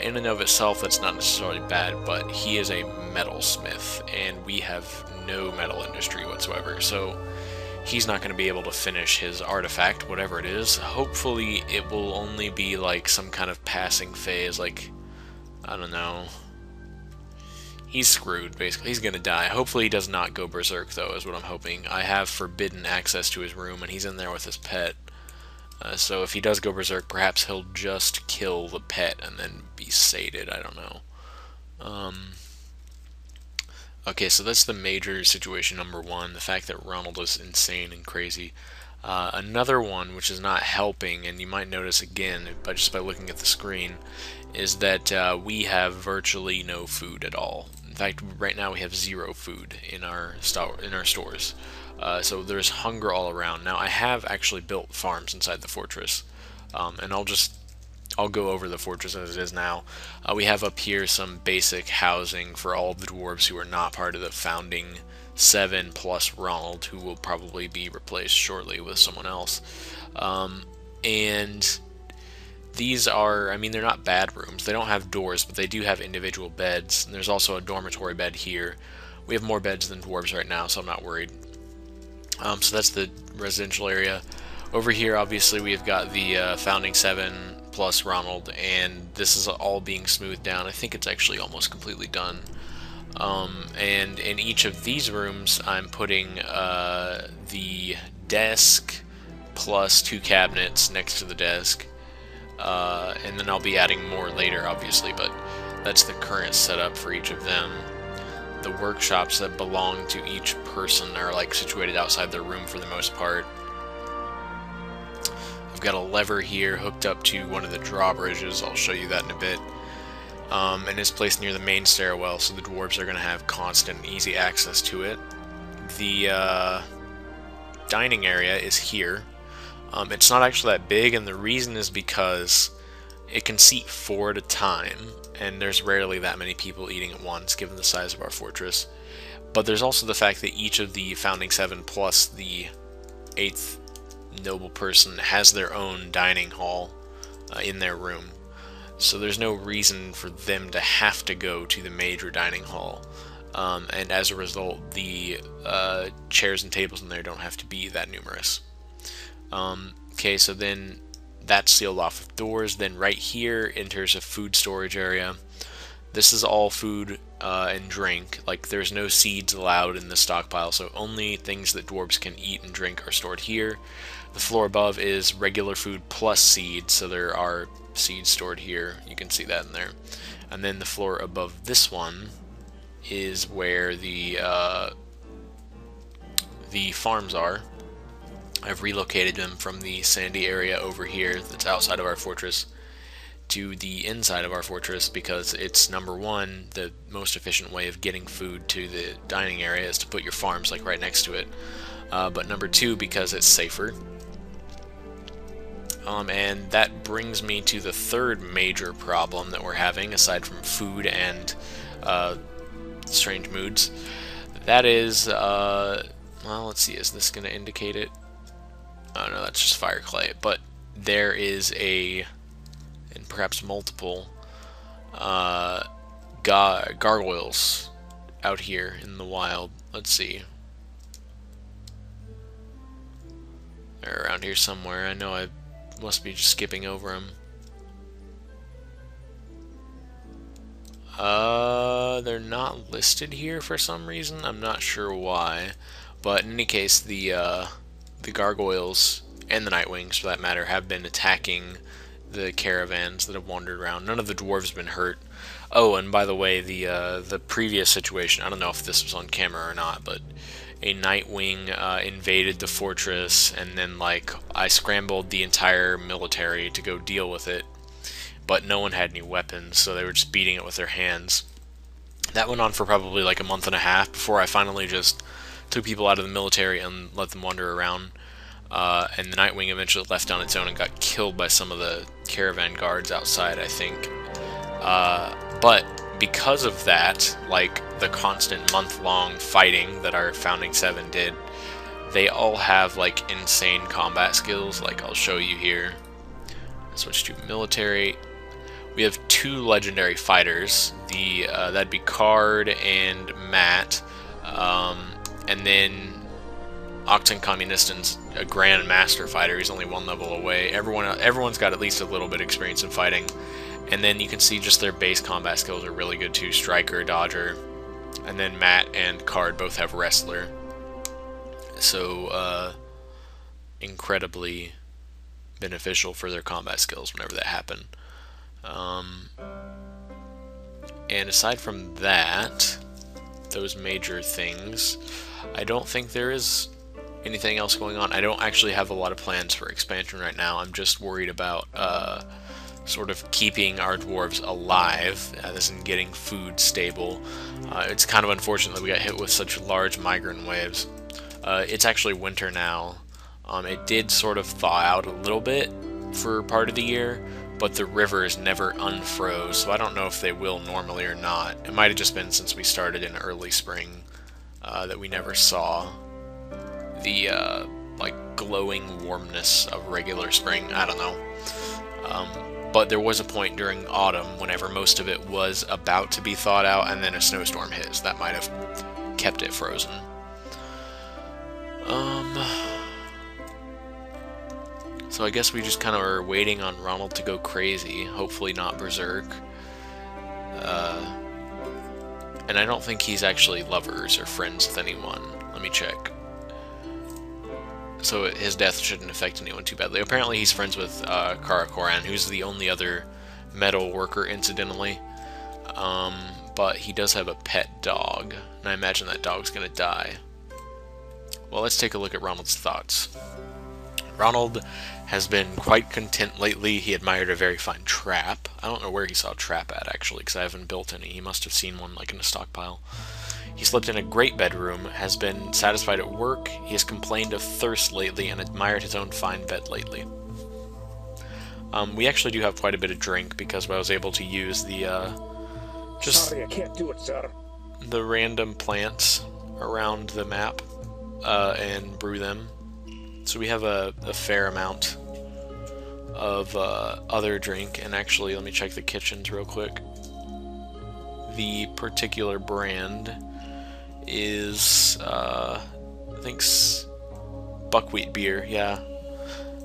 In and of itself, that's not necessarily bad, but he is a metalsmith, and we have no metal industry whatsoever, so he's not going to be able to finish his artifact, whatever it is. Hopefully, it will only be like some kind of passing phase, like, I don't know. He's screwed, basically. He's gonna die. Hopefully he does not go berserk, though, is what I'm hoping. I have forbidden access to his room, and he's in there with his pet. So if he does go berserk, perhaps he'll just kill the pet and then be sated. I don't know. Okay, so that's the major situation number one, the fact that Ronald is insane and crazy. Another one, which is not helping, and you might notice again just by looking at the screen, is that we have virtually no food at all. In fact, right now we have 0 food in our stores. So there's hunger all around. Now I have actually built farms inside the fortress, and I'll go over the fortress as it is now. We have up here some basic housing for all of the dwarves who are not part of the founding 7 plus Ronald, who will probably be replaced shortly with someone else. And these are, I mean, they're not bad rooms. They don't have doors, but they do have individual beds. And there's also a dormitory bed here. We have more beds than dwarves right now, so I'm not worried. So that's the residential area. Over here, obviously, we've got the founding 7 plus Ronald, and this is all being smoothed down. I think it's actually almost completely done. And in each of these rooms, I'm putting the desk plus 2 cabinets next to the desk. And then I'll be adding more later, obviously, but that's the current setup for each of them. The workshops that belong to each person are like situated outside their room for the most part. I've got a lever here hooked up to one of the drawbridges. I'll show you that in a bit. And it's placed near the main stairwell, so the dwarves are going to have constant, easy access to it. The dining area is here. It's not actually that big, and the reason is because it can seat 4 at a time, and there's rarely that many people eating at once, given the size of our fortress. But there's also the fact that each of the founding 7 plus the 8th noble person has their own dining hall in their room. So there's no reason for them to have to go to the major dining hall. And as a result, the chairs and tables in there don't have to be that numerous. Okay, so then that's sealed off with doors. Then right here enters a food storage area. This is all food and drink. Like, there's no seeds allowed in the stockpile, so only things that dwarves can eat and drink are stored here. The floor above is regular food plus seeds, so there are seeds stored here. You can see that in there. And then the floor above this one is where the farms are. I've relocated them from the sandy area over here that's outside of our fortress to the inside of our fortress because it's, number one, the most efficient way of getting food to the dining area is to put your farms like right next to it. But number two, because it's safer. And that brings me to the third major problem that we're having, aside from food and strange moods. That is, well, let's see, is this going to indicate it? Oh no, that's just fire clay. But there is a, and perhaps multiple, gargoyles out here in the wild. Let's see. They're around here somewhere. I know I must be just skipping over them. They're not listed here for some reason. I'm not sure why. But in any case, the gargoyles and the nightwings, for that matter, have been attacking the caravans that have wandered around. None of the dwarves have been hurt. Oh, and by the way, the previous situation, I don't know if this was on camera or not, but a nightwing invaded the fortress, and then, like, I scrambled the entire military to go deal with it, but no one had any weapons, so they were just beating it with their hands. That went on for probably like a month and a half before I finally just took people out of the military and let them wander around. And the Nightwing eventually left on its own and got killed by some of the caravan guards outside, I think. But because of that, like the constant month-long fighting that our Founding 7 did, they all have like insane combat skills. Like I'll show you here. Switch to military. We have 2 legendary fighters. That'd be Card and Matt, and then Octon Communiston's a Grand Master fighter. He's only 1 level away. Everyone's got at least a little bit of experience in fighting. And then you can see just their base combat skills are really good too. Striker, Dodger, and then Matt and Card both have Wrestler. So incredibly beneficial for their combat skills whenever that happen. And aside from that, those major things, I don't think there is anything else going on. I don't actually have a lot of plans for expansion right now. I'm just worried about sort of keeping our dwarves alive, as in getting food stable. It's kind of unfortunate that we got hit with such large migrant waves. It's actually winter now. It did sort of thaw out a little bit for part of the year, but the rivers never unfroze, so I don't know if they will normally or not. It might have just been since we started in early spring that we never saw the like glowing warmness of regular spring. I don't know. But there was a point during autumn whenever most of it was about to be thawed out, and then a snowstorm hit, so that might have kept it frozen. So I guess we just kind of are waiting on Ronald to go crazy, hopefully not berserk. And I don't think he's actually lovers or friends with anyone. Let me check. So his death shouldn't affect anyone too badly. Apparently he's friends with Karakoran, who's the only other metal worker, incidentally. But he does have a pet dog, and I imagine that dog's gonna die. Well, let's take a look at Ronald's thoughts. Ronald has been quite content lately. He admired a very fine trap. I don't know where he saw a trap at, actually, because I haven't built any. He must have seen one, like, in a stockpile. He slept in a great bedroom, has been satisfied at work. He has complained of thirst lately, and admired his own fine bed lately. We actually do have quite a bit of drink, because I was able to use the, Sorry, I can't do it, sir. the random plants around the map, and brew them. So we have a fair amount of other drink, and actually, let me check the kitchens real quick. The particular brand is, I think, buckwheat beer, yeah.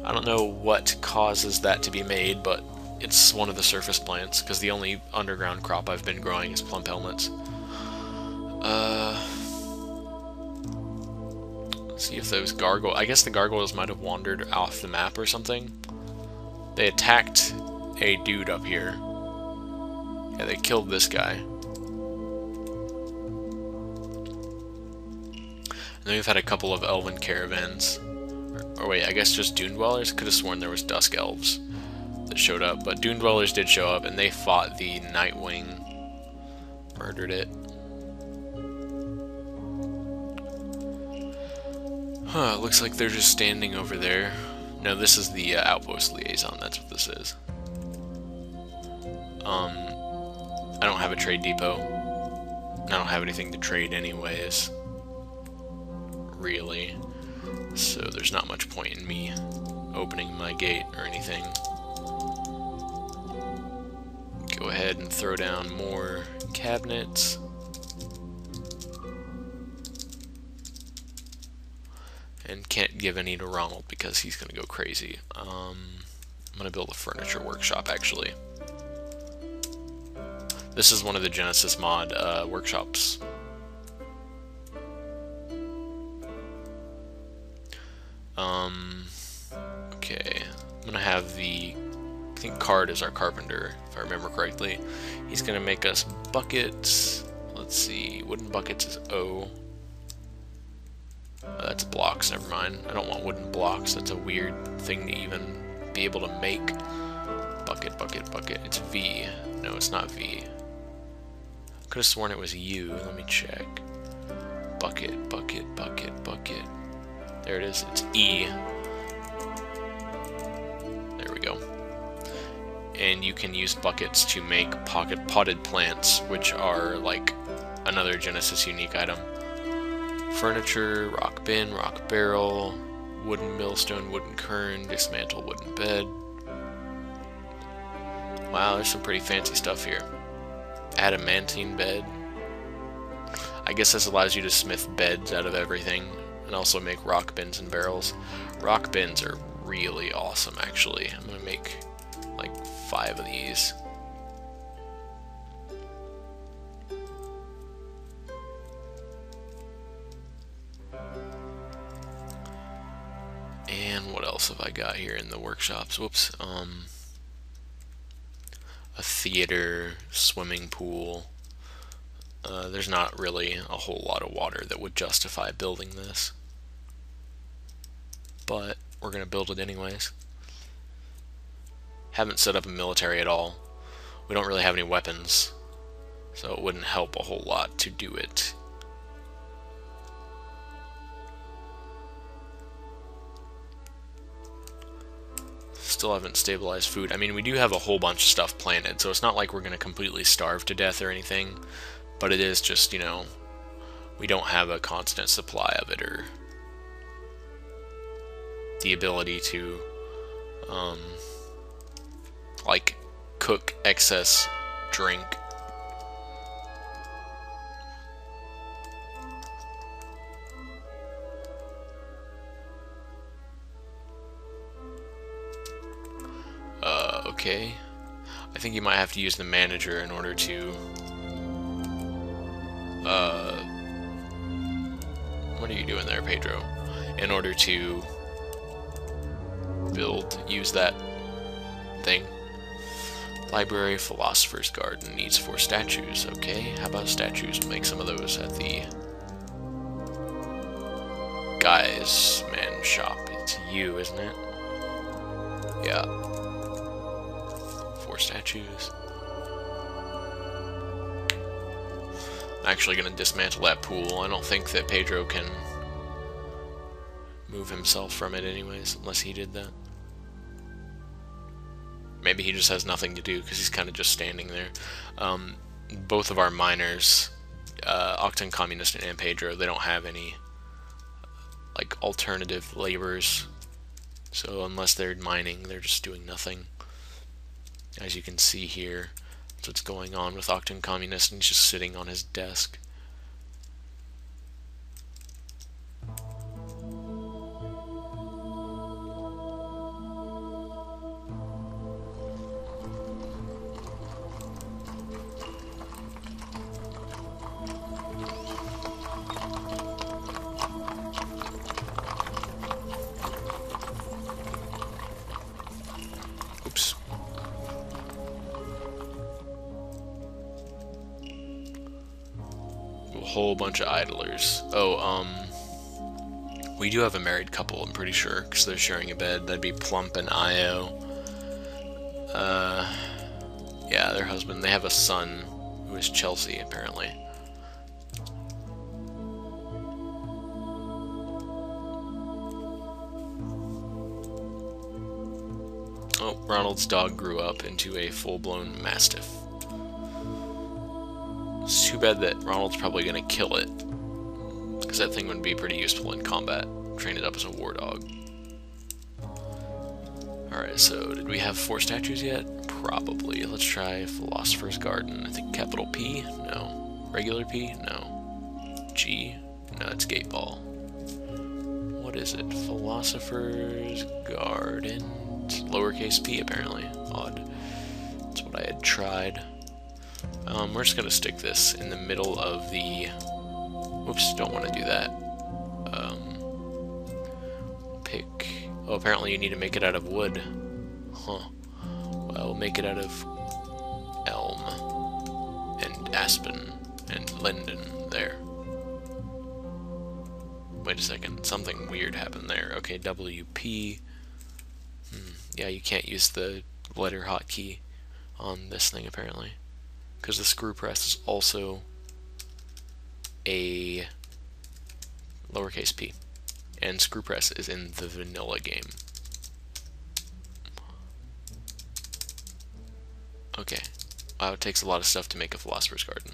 I don't know what causes that to be made, but it's one of the surface plants, because the only underground crop I've been growing is plump helmets. See if those gargoyles... I guess the gargoyles might have wandered off the map or something. They attacked a dude up here. Yeah, they killed this guy. And then we've had a couple of elven caravans. Or wait, I guess just Dune Dwellers? Could have sworn there was Dusk Elves that showed up. But Dune Dwellers did show up, and they fought the Nightwing. Murdered it. Huh, looks like they're just standing over there. No, this is the outpost liaison, that's what this is. I don't have a trade depot. I don't have anything to trade anyways. Really. So there's not much point in me opening my gate or anything. Go ahead and throw down more cabinets. And can't give any to Ronald because he's going to go crazy. I'm going to build a furniture workshop, actually. This is one of the Genesis mod workshops. Okay. I'm going to have the... I think Card is our carpenter, if I remember correctly. He's going to make us buckets. Let's see. Wooden buckets is O. That's blocks, never mind. I don't want wooden blocks. That's a weird thing to even be able to make. Bucket, bucket, bucket. It's V. No, it's not V. Could have sworn it was U. Let me check. Bucket, bucket, bucket, bucket. There it is. It's E. There we go. And you can use buckets to make potted plants, which are like another Genesis unique item. Furniture, rock bin, rock barrel, wooden millstone, wooden quern, dismantle wooden bed. Wow, there's some pretty fancy stuff here. Adamantine bed. I guess this allows you to smith beds out of everything and also make rock bins and barrels. Rock bins are really awesome, actually. I'm gonna make like 5 of these. And what else have I got here in the workshops? Whoops. A theater, swimming pool. There's not really a whole lot of water that would justify building this, but we're gonna build it anyways. Haven't set up a military at all. We don't really have any weapons, so it wouldn't help a whole lot to do it. Still haven't stabilized food. I mean, we do have a whole bunch of stuff planted, so it's not like we're going to completely starve to death or anything, but it is just, you know, we don't have a constant supply of it or the ability to, like, cook excess drink. Okay. I think you might have to use the manager in order to, what are you doing there, Pedro? In order to use that thing. Library, Philosopher's Garden needs 4 statues. Okay, how about statues? We'll make some of those at the guy's man shop. It's you, isn't it? Yeah. 4 statues. I'm actually going to dismantle that pool. I don't think that Pedro can move himself from it anyways, unless he did that. Maybe he just has nothing to do because he's kind of just standing there. Both of our miners, Octan Communist and Pedro, they don't have any like alternative labors. So unless they're mining, they're just doing nothing. As you can see here, that's what's going on with Octan Communist, and he's just sitting on his desk. Oops. A whole bunch of idlers. Oh, we do have a married couple, I'm pretty sure, because they're sharing a bed. That'd be Plump and Io. Yeah, their husband. They have a son who is Chelsea, apparently. Oh, Ronald's dog grew up into a full-blown Mastiff. It's too bad that Ronald's probably going to kill it, because that thing would be pretty useful in combat. Train it up as a war dog. Alright, so did we have 4 statues yet? Probably. Let's try Philosopher's Garden. I think capital P? No. Regular P? No. G? No, it's Gate Ball. What is it? Philosopher's Garden? Lowercase p, apparently. Odd. That's what I had tried. We're just going to stick this in the middle of the... Oops, don't want to do that. Pick... Oh, apparently you need to make it out of wood. Huh. Well, we'll make it out of elm and aspen and linden there. Wait a second, something weird happened there. Okay, WP. Yeah, you can't use the letter hotkey on this thing apparently, because the screw press is also a lowercase p, and screw press is in the vanilla game. Okay, wow, it takes a lot of stuff to make a Philosopher's Garden.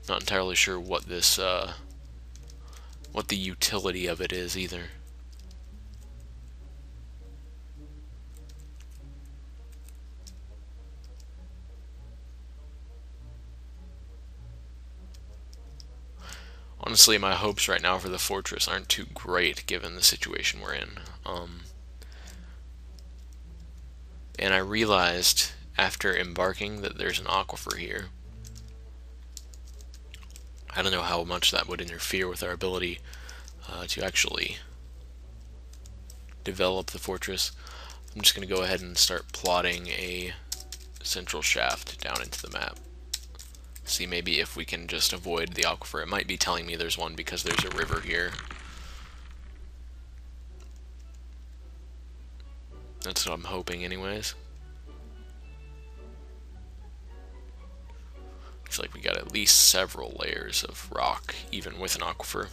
Not entirely sure what this, what the utility of it is either. Honestly, my hopes right now for the fortress aren't too great given the situation we're in. And I realized after embarking that there's an aquifer here. I don't know how much that would interfere with our ability to actually develop the fortress. I'm just going to go ahead and start plotting a central shaft down into the map. See maybe if we can just avoid the aquifer. It might be telling me there's one because there's a river here. That's what I'm hoping anyways. Looks like we got at least several layers of rock, even with an aquifer.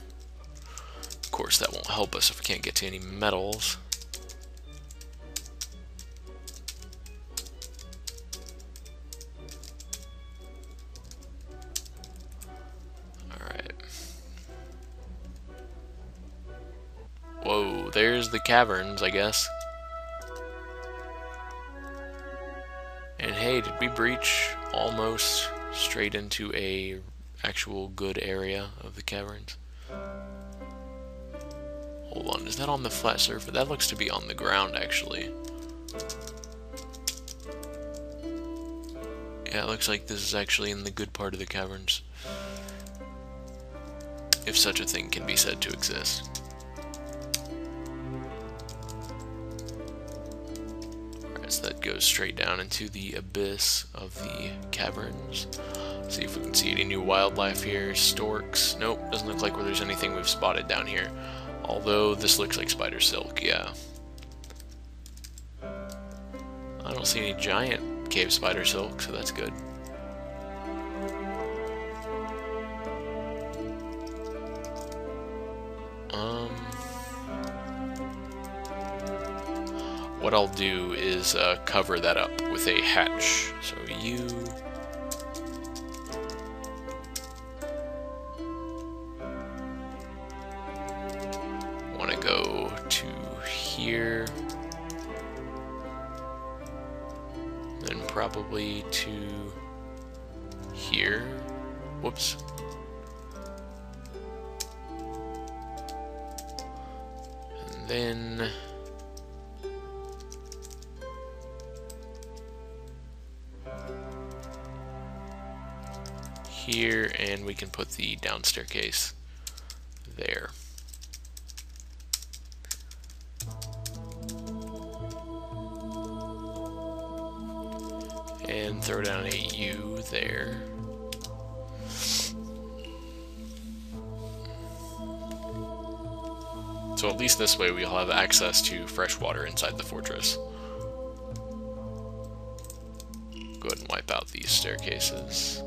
Of course, that won't help us if we can't get to any metals. Alright. Whoa, there's the caverns, I guess. And hey, did we breach almost straight into a actual good area of the caverns? Hold on, is that on the flat surface? That looks to be on the ground, actually. Yeah, it looks like this is actually in the good part of the caverns. If such a thing can be said to exist. Alright, so that goes straight down into the abyss of the caverns. See if we can see any new wildlife here. Storks. Nope, doesn't look like there's anything we've spotted down here. Although this looks like spider silk, yeah. I don't see any giant cave spider silk, so that's good. What I'll do is cover that up with a hatch. So you... want to go to here. Then probably to here. Whoops. And then... here, and we can put the down staircase there. And throw down a U there. So at least this way we'll have access to fresh water inside the fortress. Go ahead and wipe out these staircases.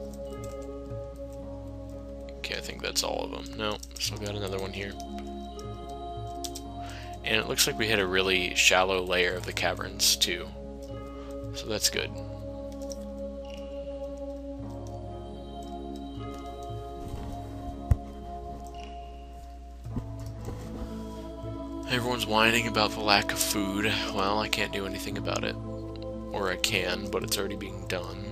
Okay, I think that's all of them. No, still got another one here. And it looks like we hit a really shallow layer of the caverns too. So that's good. Everyone's whining about the lack of food. Well, I can't do anything about it. Or I can, but it's already being done.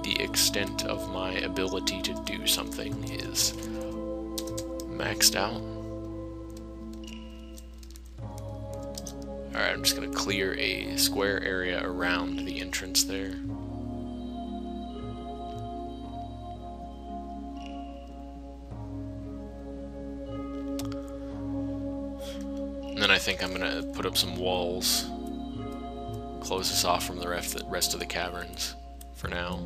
The extent of my ability to do something is maxed out. Alright, I'm just going to clear a square area around the entrance there. And then I think I'm going to put up some walls, close this off from the rest of the caverns for now.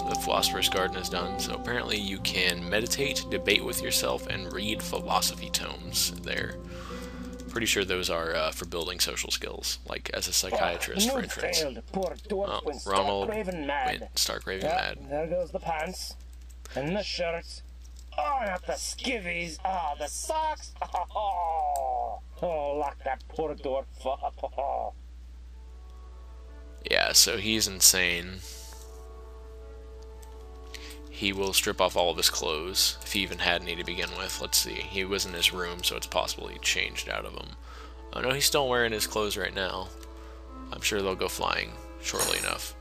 The Philosopher's Garden is done, so apparently you can meditate, debate with yourself, and read philosophy tomes there. Pretty sure those are for building social skills, like as a psychiatrist, for instance. Failed. Poor dwarf went stark Ronald raving mad. went stark raving Yep, mad. there goes the pants. And the shirts. Oh, not the skivvies. Oh, the socks. Oh, lock that poor dwarf up. Yeah, so he's insane. He will strip off all of his clothes, if he even had any to begin with. Let's see. He was in his room, so it's possible he changed out of them. Oh no, he's still wearing his clothes right now. I'm sure they'll go flying shortly enough.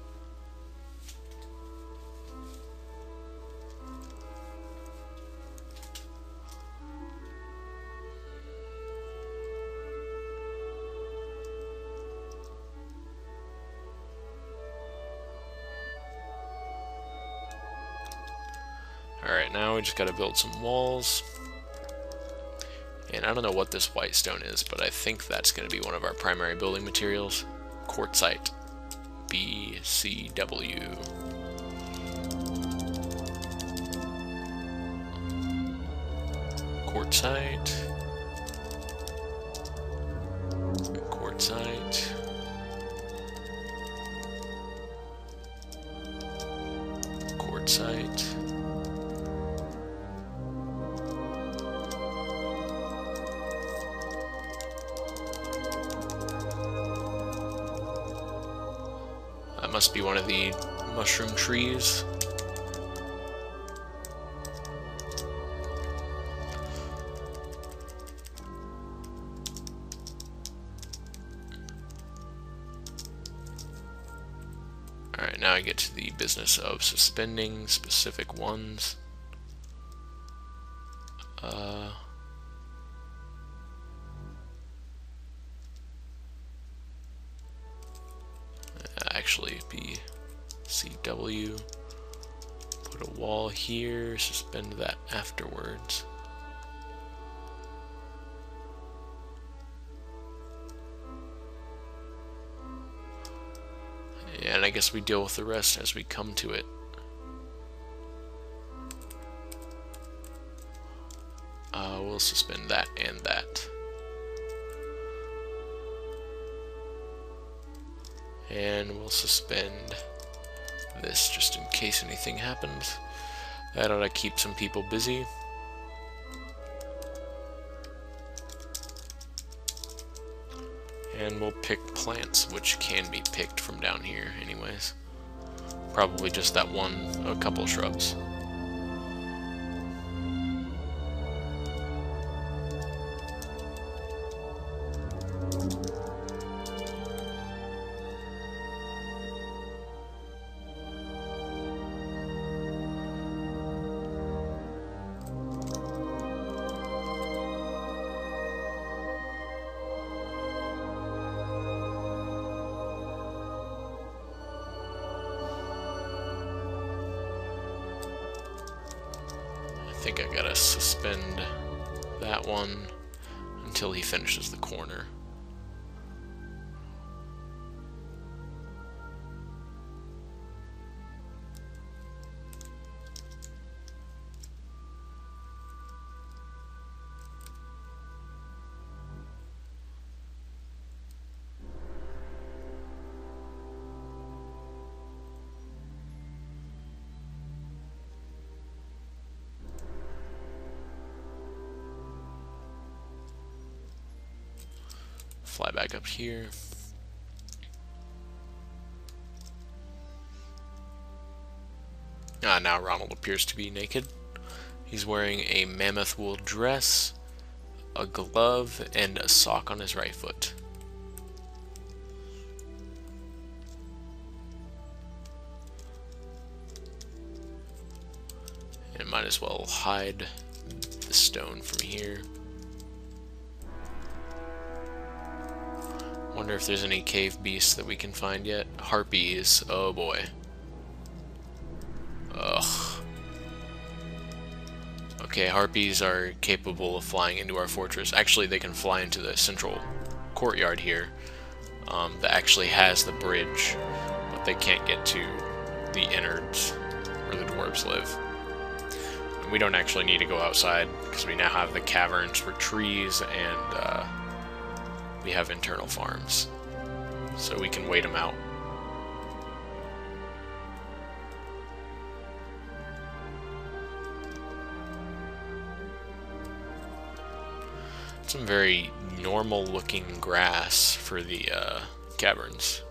Alright, now we just gotta build some walls. And I don't know what this white stone is, but I think that's gonna be one of our primary building materials. Quartzite. BCW. Quartzite. Quartzite. Quartzite. That must be one of the mushroom trees. Alright, now I get to the business of suspending specific ones. Actually, BCW. Put a wall here, suspend that afterwards. And I guess we deal with the rest as we come to it. We'll suspend that and that. And we'll suspend this just in case anything happens. That ought to keep some people busy. And we'll pick plants, which can be picked from down here anyways. Probably just that a couple shrubs. I think I gotta suspend that one until he finishes the corner. Fly back up here. Now Ronald appears to be naked. He's wearing a mammoth wool dress, a glove, and a sock on his right foot. And might as well hide the stone from here. Wonder if there's any cave beasts that we can find yet. Harpies, oh boy. Ugh. Okay, harpies are capable of flying into our fortress. Actually, they can fly into the central courtyard here that actually has the bridge, but they can't get to the innards where the dwarves live. And we don't actually need to go outside because we now have the caverns for trees and we have internal farms, so we can wait them out. Some very normal looking grass for the caverns.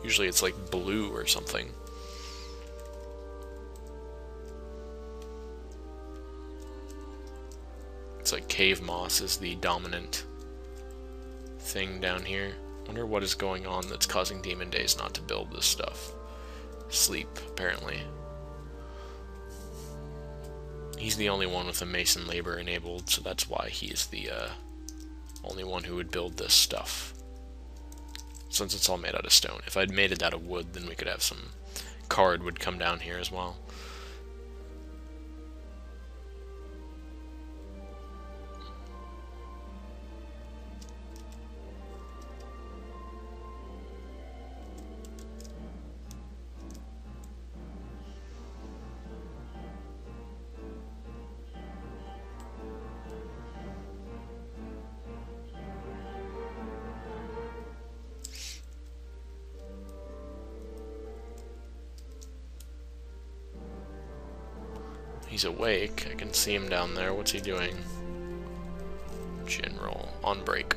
Usually it's like blue or something. It's like cave moss is the dominant thing down here. Wonder what is going on that's causing Demon Days not to build this stuff. Sleep, apparently. He's the only one with a mason labor enabled, so that's why he's the only one who would build this stuff. Since it's all made out of stone. If I'd made it out of wood, then we could have some card would come down here as well. He's awake. I can see him down there. What's he doing? General. On break.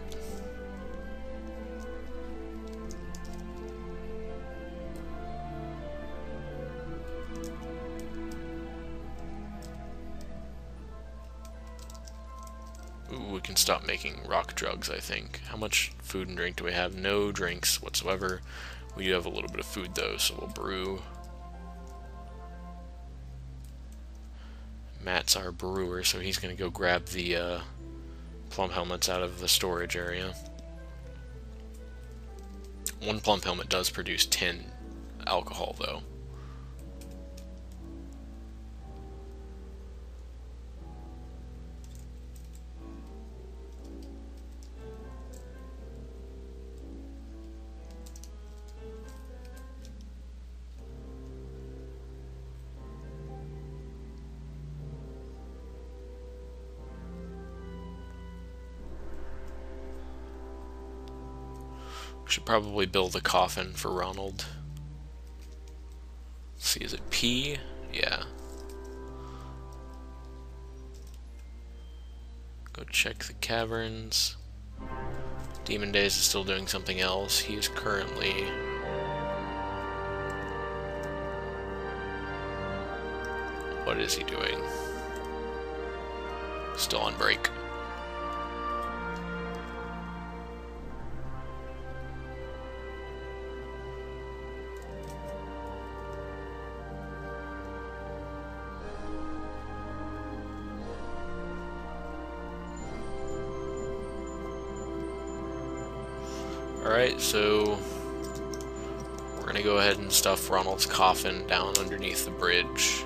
Ooh, we can stop making rock drugs, I think. How much food and drink do we have? No drinks whatsoever. We do have a little bit of food, though, so we'll brew. Matt's our brewer, so he's going to go grab the plum helmets out of the storage area. One plum helmet does produce 10 alcohol, though. Should probably build a coffin for Ronald. Let's see, is it P? Yeah. Go check the caverns. Demon Days is still doing something else. He is currently... What is he doing? Still on break. Alright, so we're gonna go ahead and stuff Ronald's coffin down underneath the bridge.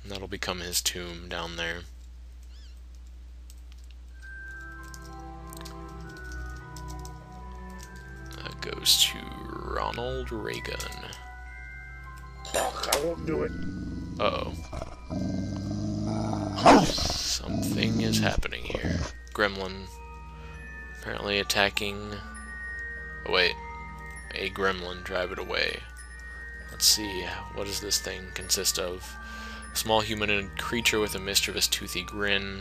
And that'll become his tomb down there. That goes to Ronald Reagan. I won't do it. Uh-oh. Something is happening here. Gremlin apparently attacking... Oh wait. A gremlin, drive it away. Let's see, what does this thing consist of? A small humanoid creature with a mischievous toothy grin.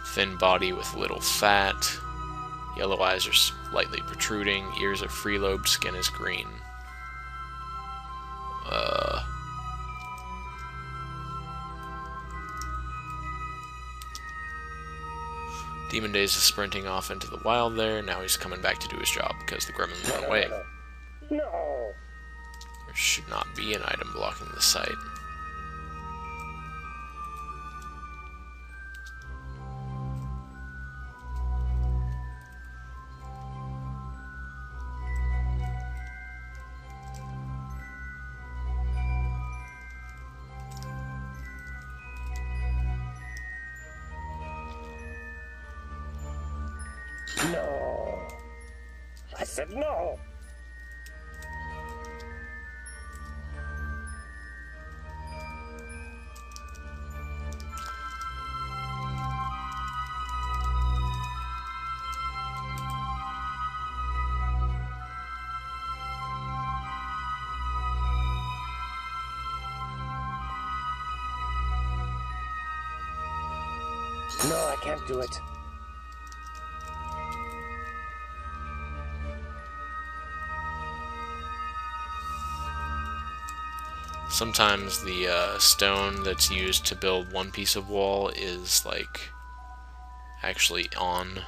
Thin body with little fat. Yellow eyes are slightly protruding. Ears are free-lobed, skin is green. Demon Days is sprinting off into the wild there. Now he's coming back to do his job because the gremlin ran away. No. There should not be an item blocking the site. No. I said no. No, I can't do it. Sometimes the stone that's used to build one piece of wall is like actually on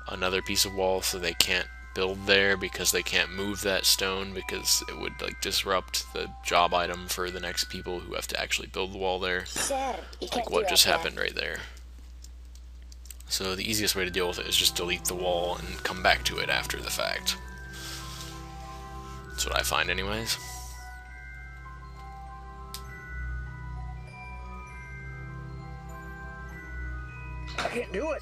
another piece of wall, so they can't build there because they can't move that stone because it would like disrupt the job item for the next people who have to actually build the wall there. Sir, you Like can't what do just that. happened right there. So the easiest way to deal with it is just delete the wall and come back to it after the fact. That's what I find anyways. I can't do it.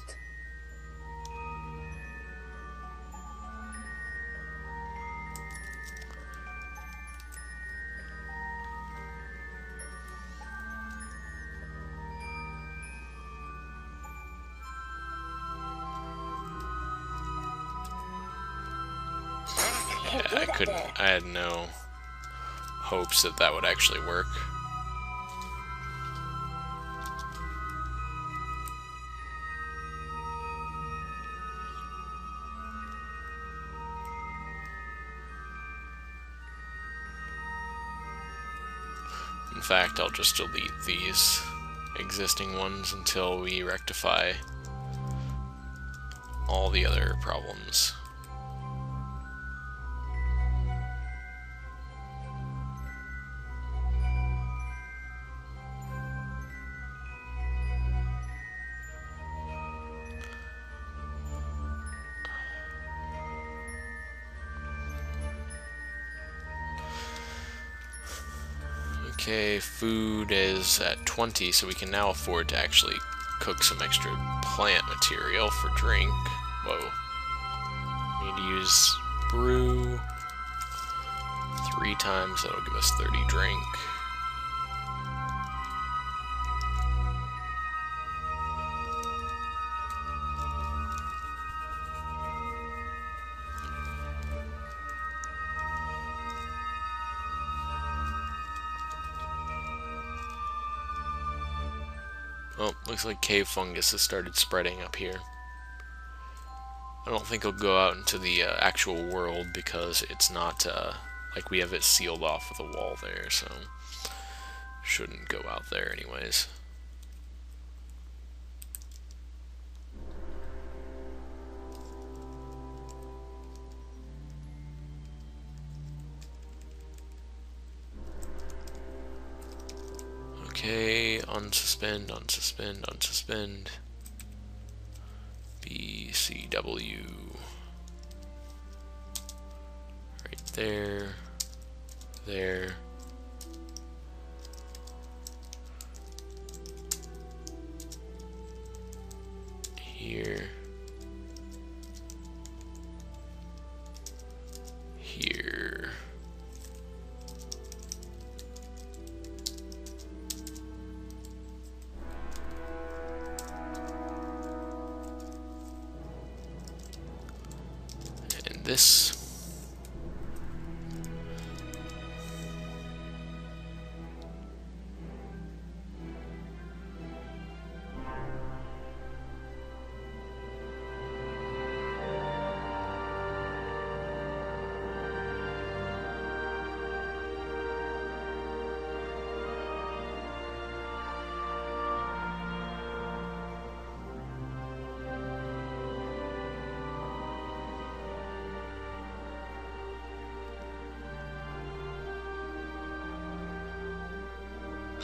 Can't do I that couldn't. there. I had no hopes that that would actually work. In fact, I'll just delete these existing ones until we rectify all the other problems. Okay, food is at 20, so we can now afford to actually cook some extra plant material for drink. Whoa. We need to use brew 3 times, that'll give us 30 drink. Oh, looks like cave fungus has started spreading up here. I don't think it'll go out into the actual world because it's not like we have it sealed off with a wall there, so shouldn't go out there anyways. Okay, unsuspend, unsuspend, unsuspend. BCW. Right there. There. Here. Here. And this.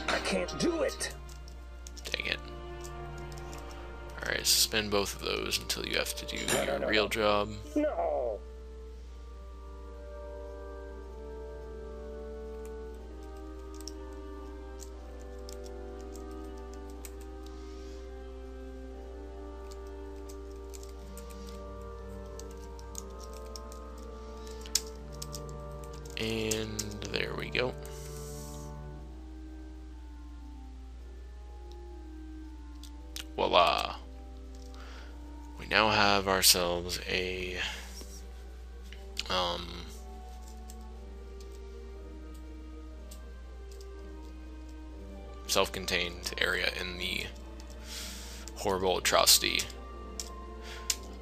I can't do it. Dang it. Alright, suspend both of those until you have to do your no, real no. job. No. And there we go. Voila. We now have ourselves a self-contained area in the horrible atrocity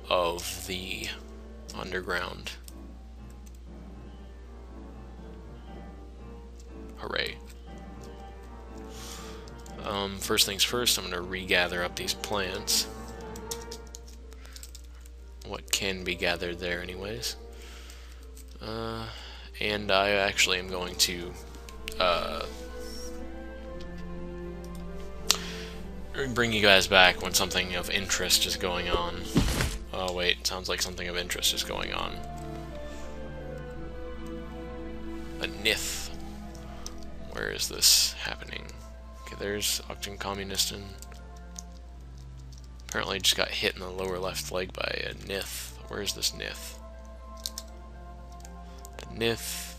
of the underground. Hooray. First things first, I'm going to regather up these plants. What can be gathered there anyways. And I actually am going to bring you guys back when something of interest is going on. Oh wait, sounds like something of interest is going on. A Nith. Where is this happening? Okay, there's Octan Communistan. Apparently just got hit in the lower left leg by a Nith. Where is this Nith? The Nith.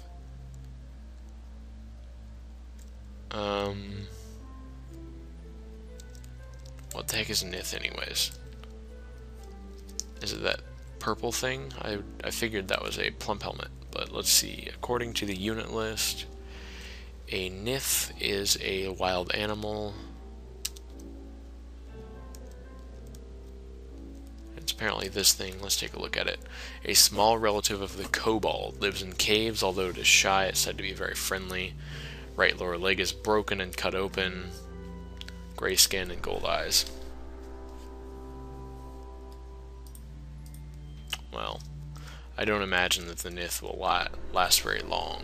What the heck is a Nith anyways? Is it that purple thing? I figured that was a plump helmet, but let's see. According to the unit list, a Nith is a wild animal. It's apparently this thing. Let's take a look at it. A small relative of the kobold, lives in caves. Although it is shy, it's said to be very friendly. Right lower leg is broken and cut open. Gray skin and gold eyes. Well, I don't imagine that the Nith will last very long.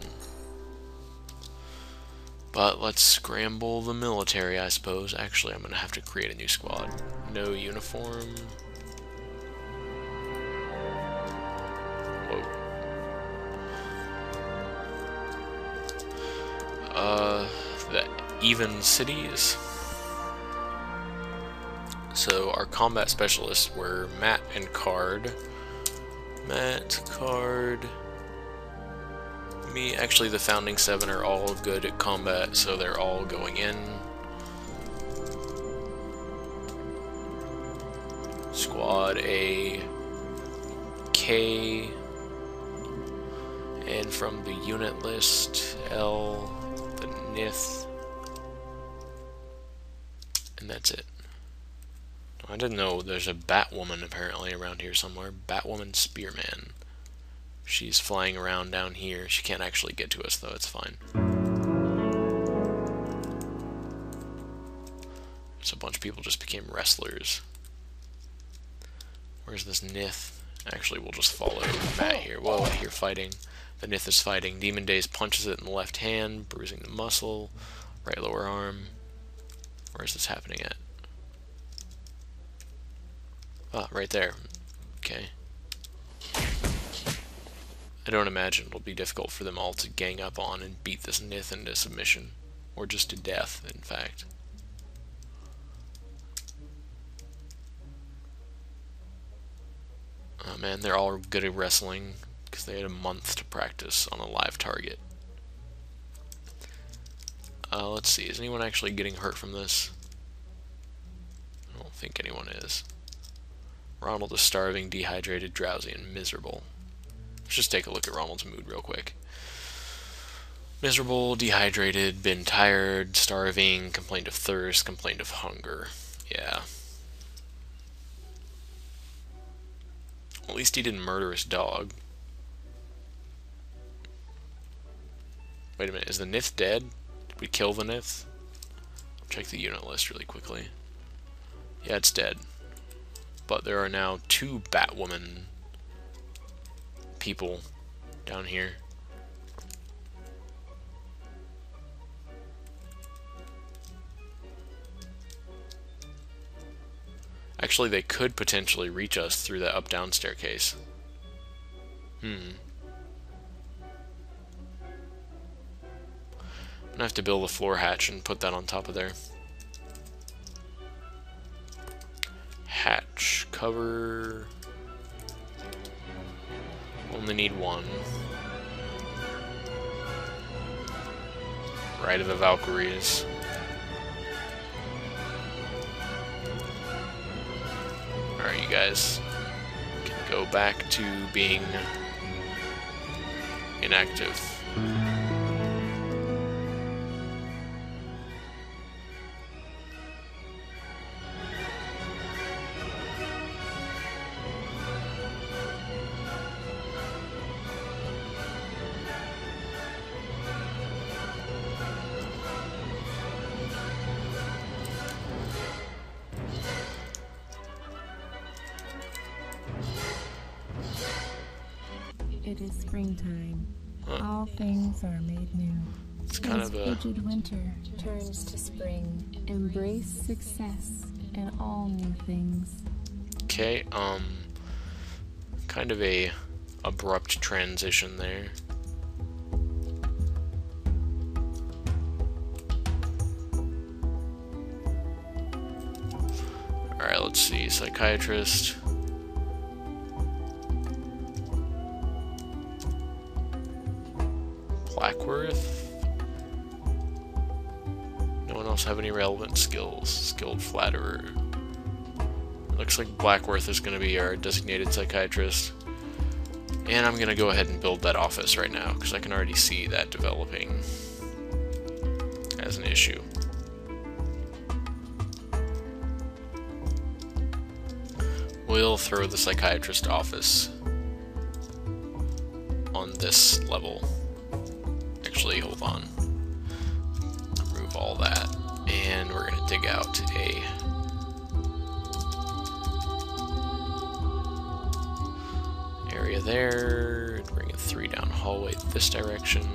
But let's scramble the military, I suppose. Actually, I'm going to have to create a new squad. No uniform. Whoa. The even cities. So our combat specialists were Matt and Card. Matt, Card, me. Actually, the founding 7 are all good at combat, so they're all going in. Squad A, K, and from the unit list, L, the Nith, and that's it. I didn't know there's a Batwoman apparently around here somewhere. Batwoman Spearman. She's flying around down here. She can't actually get to us though, it's fine. So a bunch of people just became wrestlers. Where's this Nith? Actually, we'll just follow Matt here. Whoa, I hear fighting. The Nith is fighting. Demon Days punches it in the left hand, bruising the muscle. Right lower arm. Where's this happening at? Ah, right there. Okay. I don't imagine it'll be difficult for them all to gang up on and beat this Nith into submission. Or just to death, in fact. Oh man, they're all good at wrestling because they had a month to practice on a live target. Let's see, is anyone actually getting hurt from this? I don't think anyone is. Ronald is starving, dehydrated, drowsy, and miserable. Let's just take a look at Ronald's mood real quick. Miserable, dehydrated, been tired, starving, complained of thirst, complained of hunger. Yeah. At least he didn't murder his dog. Wait a minute, is the Nith dead? Did we kill the Nith? Check the unit list really quickly. Yeah, it's dead. But there are now 2 Batwoman people down here. Actually, they could potentially reach us through that up-down staircase. I'm gonna have to build a floor hatch and put that on top of there. Hatch cover. Only need 1. Right of the Valkyries. Alright, you guys can go back to being inactive. It is springtime. Huh. All things are made new. It's kind As of a... frigid winter turns to spring, embrace success and all new things. Okay, kind of a abrupt transition there. Alright, let's see. Psychiatrist. Blackworth. No one else have any relevant skills. Skilled flatterer. Looks like Blackworth is going to be our designated psychiatrist. And I'm going to go ahead and build that office right now, because I can already see that developing as an issue. We'll throw the psychiatrist office on this level. Actually, hold on. Remove all that. And we're going to dig out a area there. Bring a 3 down hallway this direction.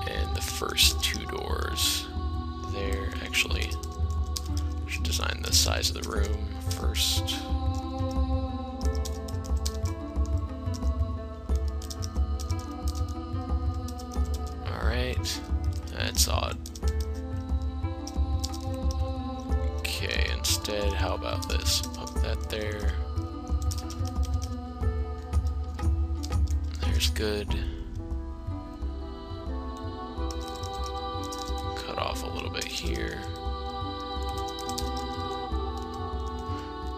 And the first 2 doors there. Actually, I should design the size of the room first. Alright, that's odd. Okay, instead, how about this? Put that there. There's good. Cut off a little bit here.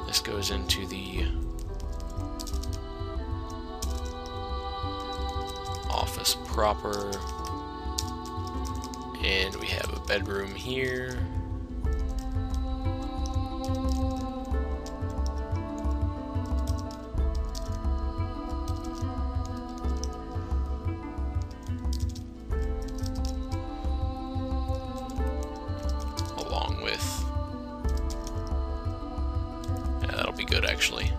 This goes into the office proper. And we have a bedroom here. Along with... yeah, that'll be good actually.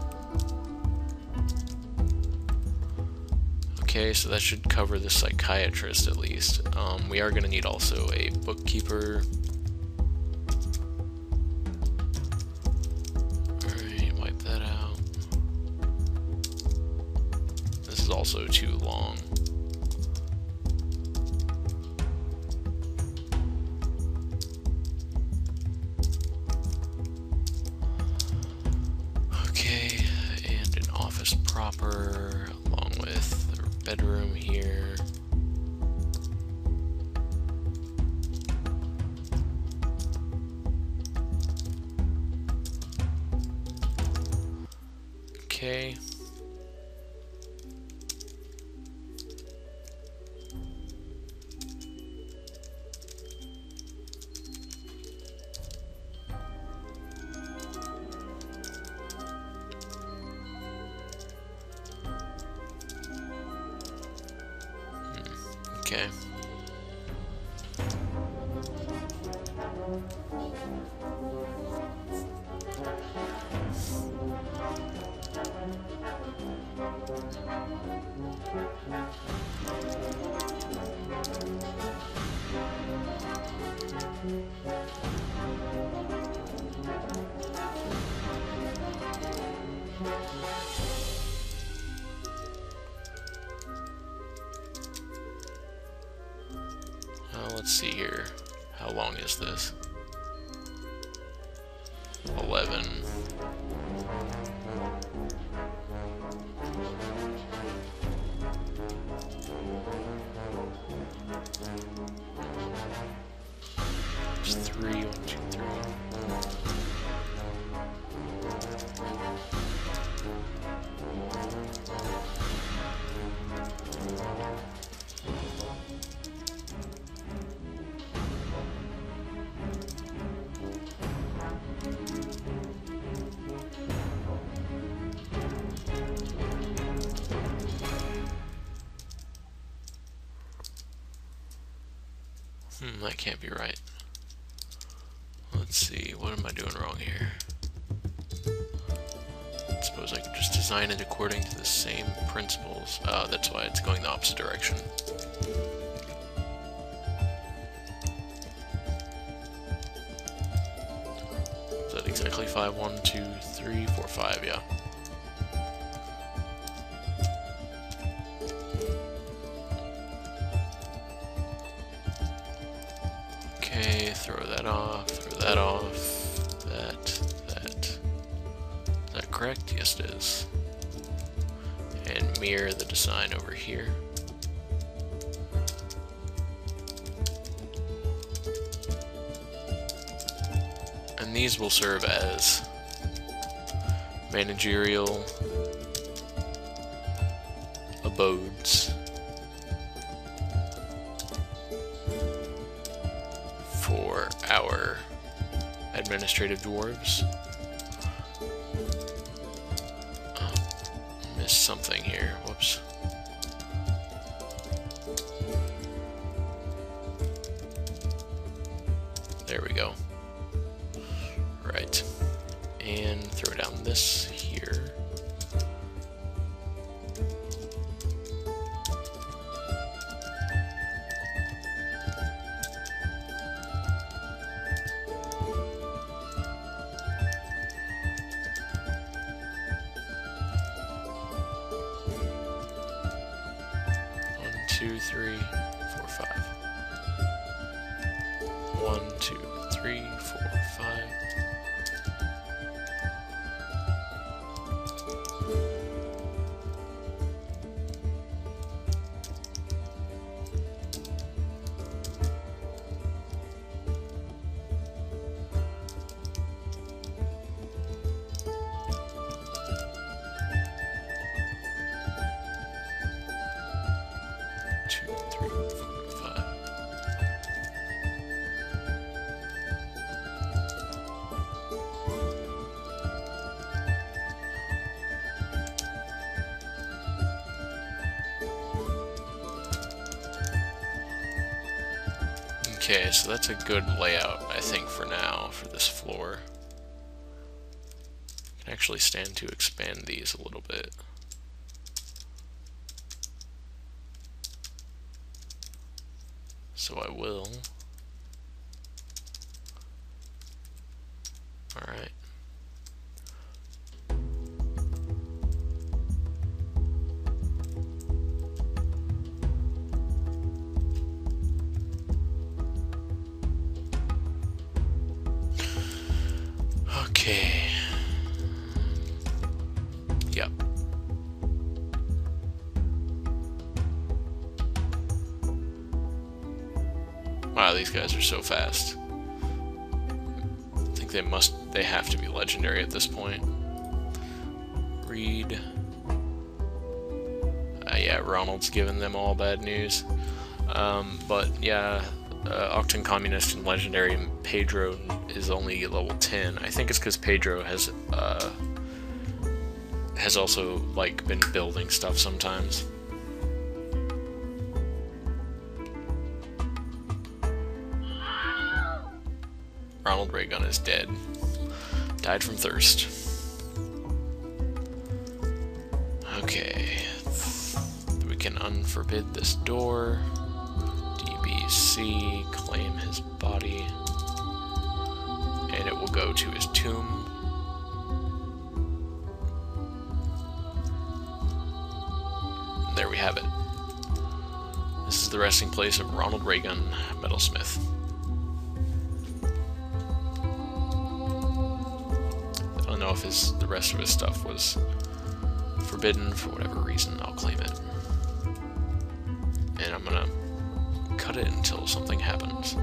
Okay, so that should cover the psychiatrist at least. We are going to need also a bookkeeper. Alright, wipe that out. This is also too long. Okay, and an office proper along with the bedroom here. Okay. Okay. Let's see here. How long is this? 11. There's 3, 1, 2, 3. That can't be right. Let's see, what am I doing wrong here? I suppose I could just design it according to the same principles. That's why it's going the opposite direction. Is that exactly 5? 1, 2, 3, 4, 5, yeah. Okay, throw that off, that. Is that correct? Yes, it is. And mirror the design over here. And these will serve as managerial abodes for our administrative dwarves. Missed something here. Whoops. There we go. Right. And throw down this here. Two, three, 4, 5. 1, 2, 3, 4, 5. Okay, so that's a good layout, I think, for now, for this floor. I can actually stand to expand these a little bit. So I will. Alright. Okay. Yep. Wow, these guys are so fast. I think they have to be legendary at this point. Read. Yeah, Ronald's giving them all bad news. But yeah, Octon Communist and Legendary, and Pedro is only level 10. I think it's because Pedro has also like been building stuff sometimes. Ronald Raygun is dead. Died from thirst. Okay. We can unforbid this door. DBC, claim his body. And it will go to his tomb. And there we have it. This is the resting place of Ronald Raygun, metalsmith. I don't know if the rest of his stuff was forbidden for whatever reason. I'll claim it. And I'm gonna cut it until something happens.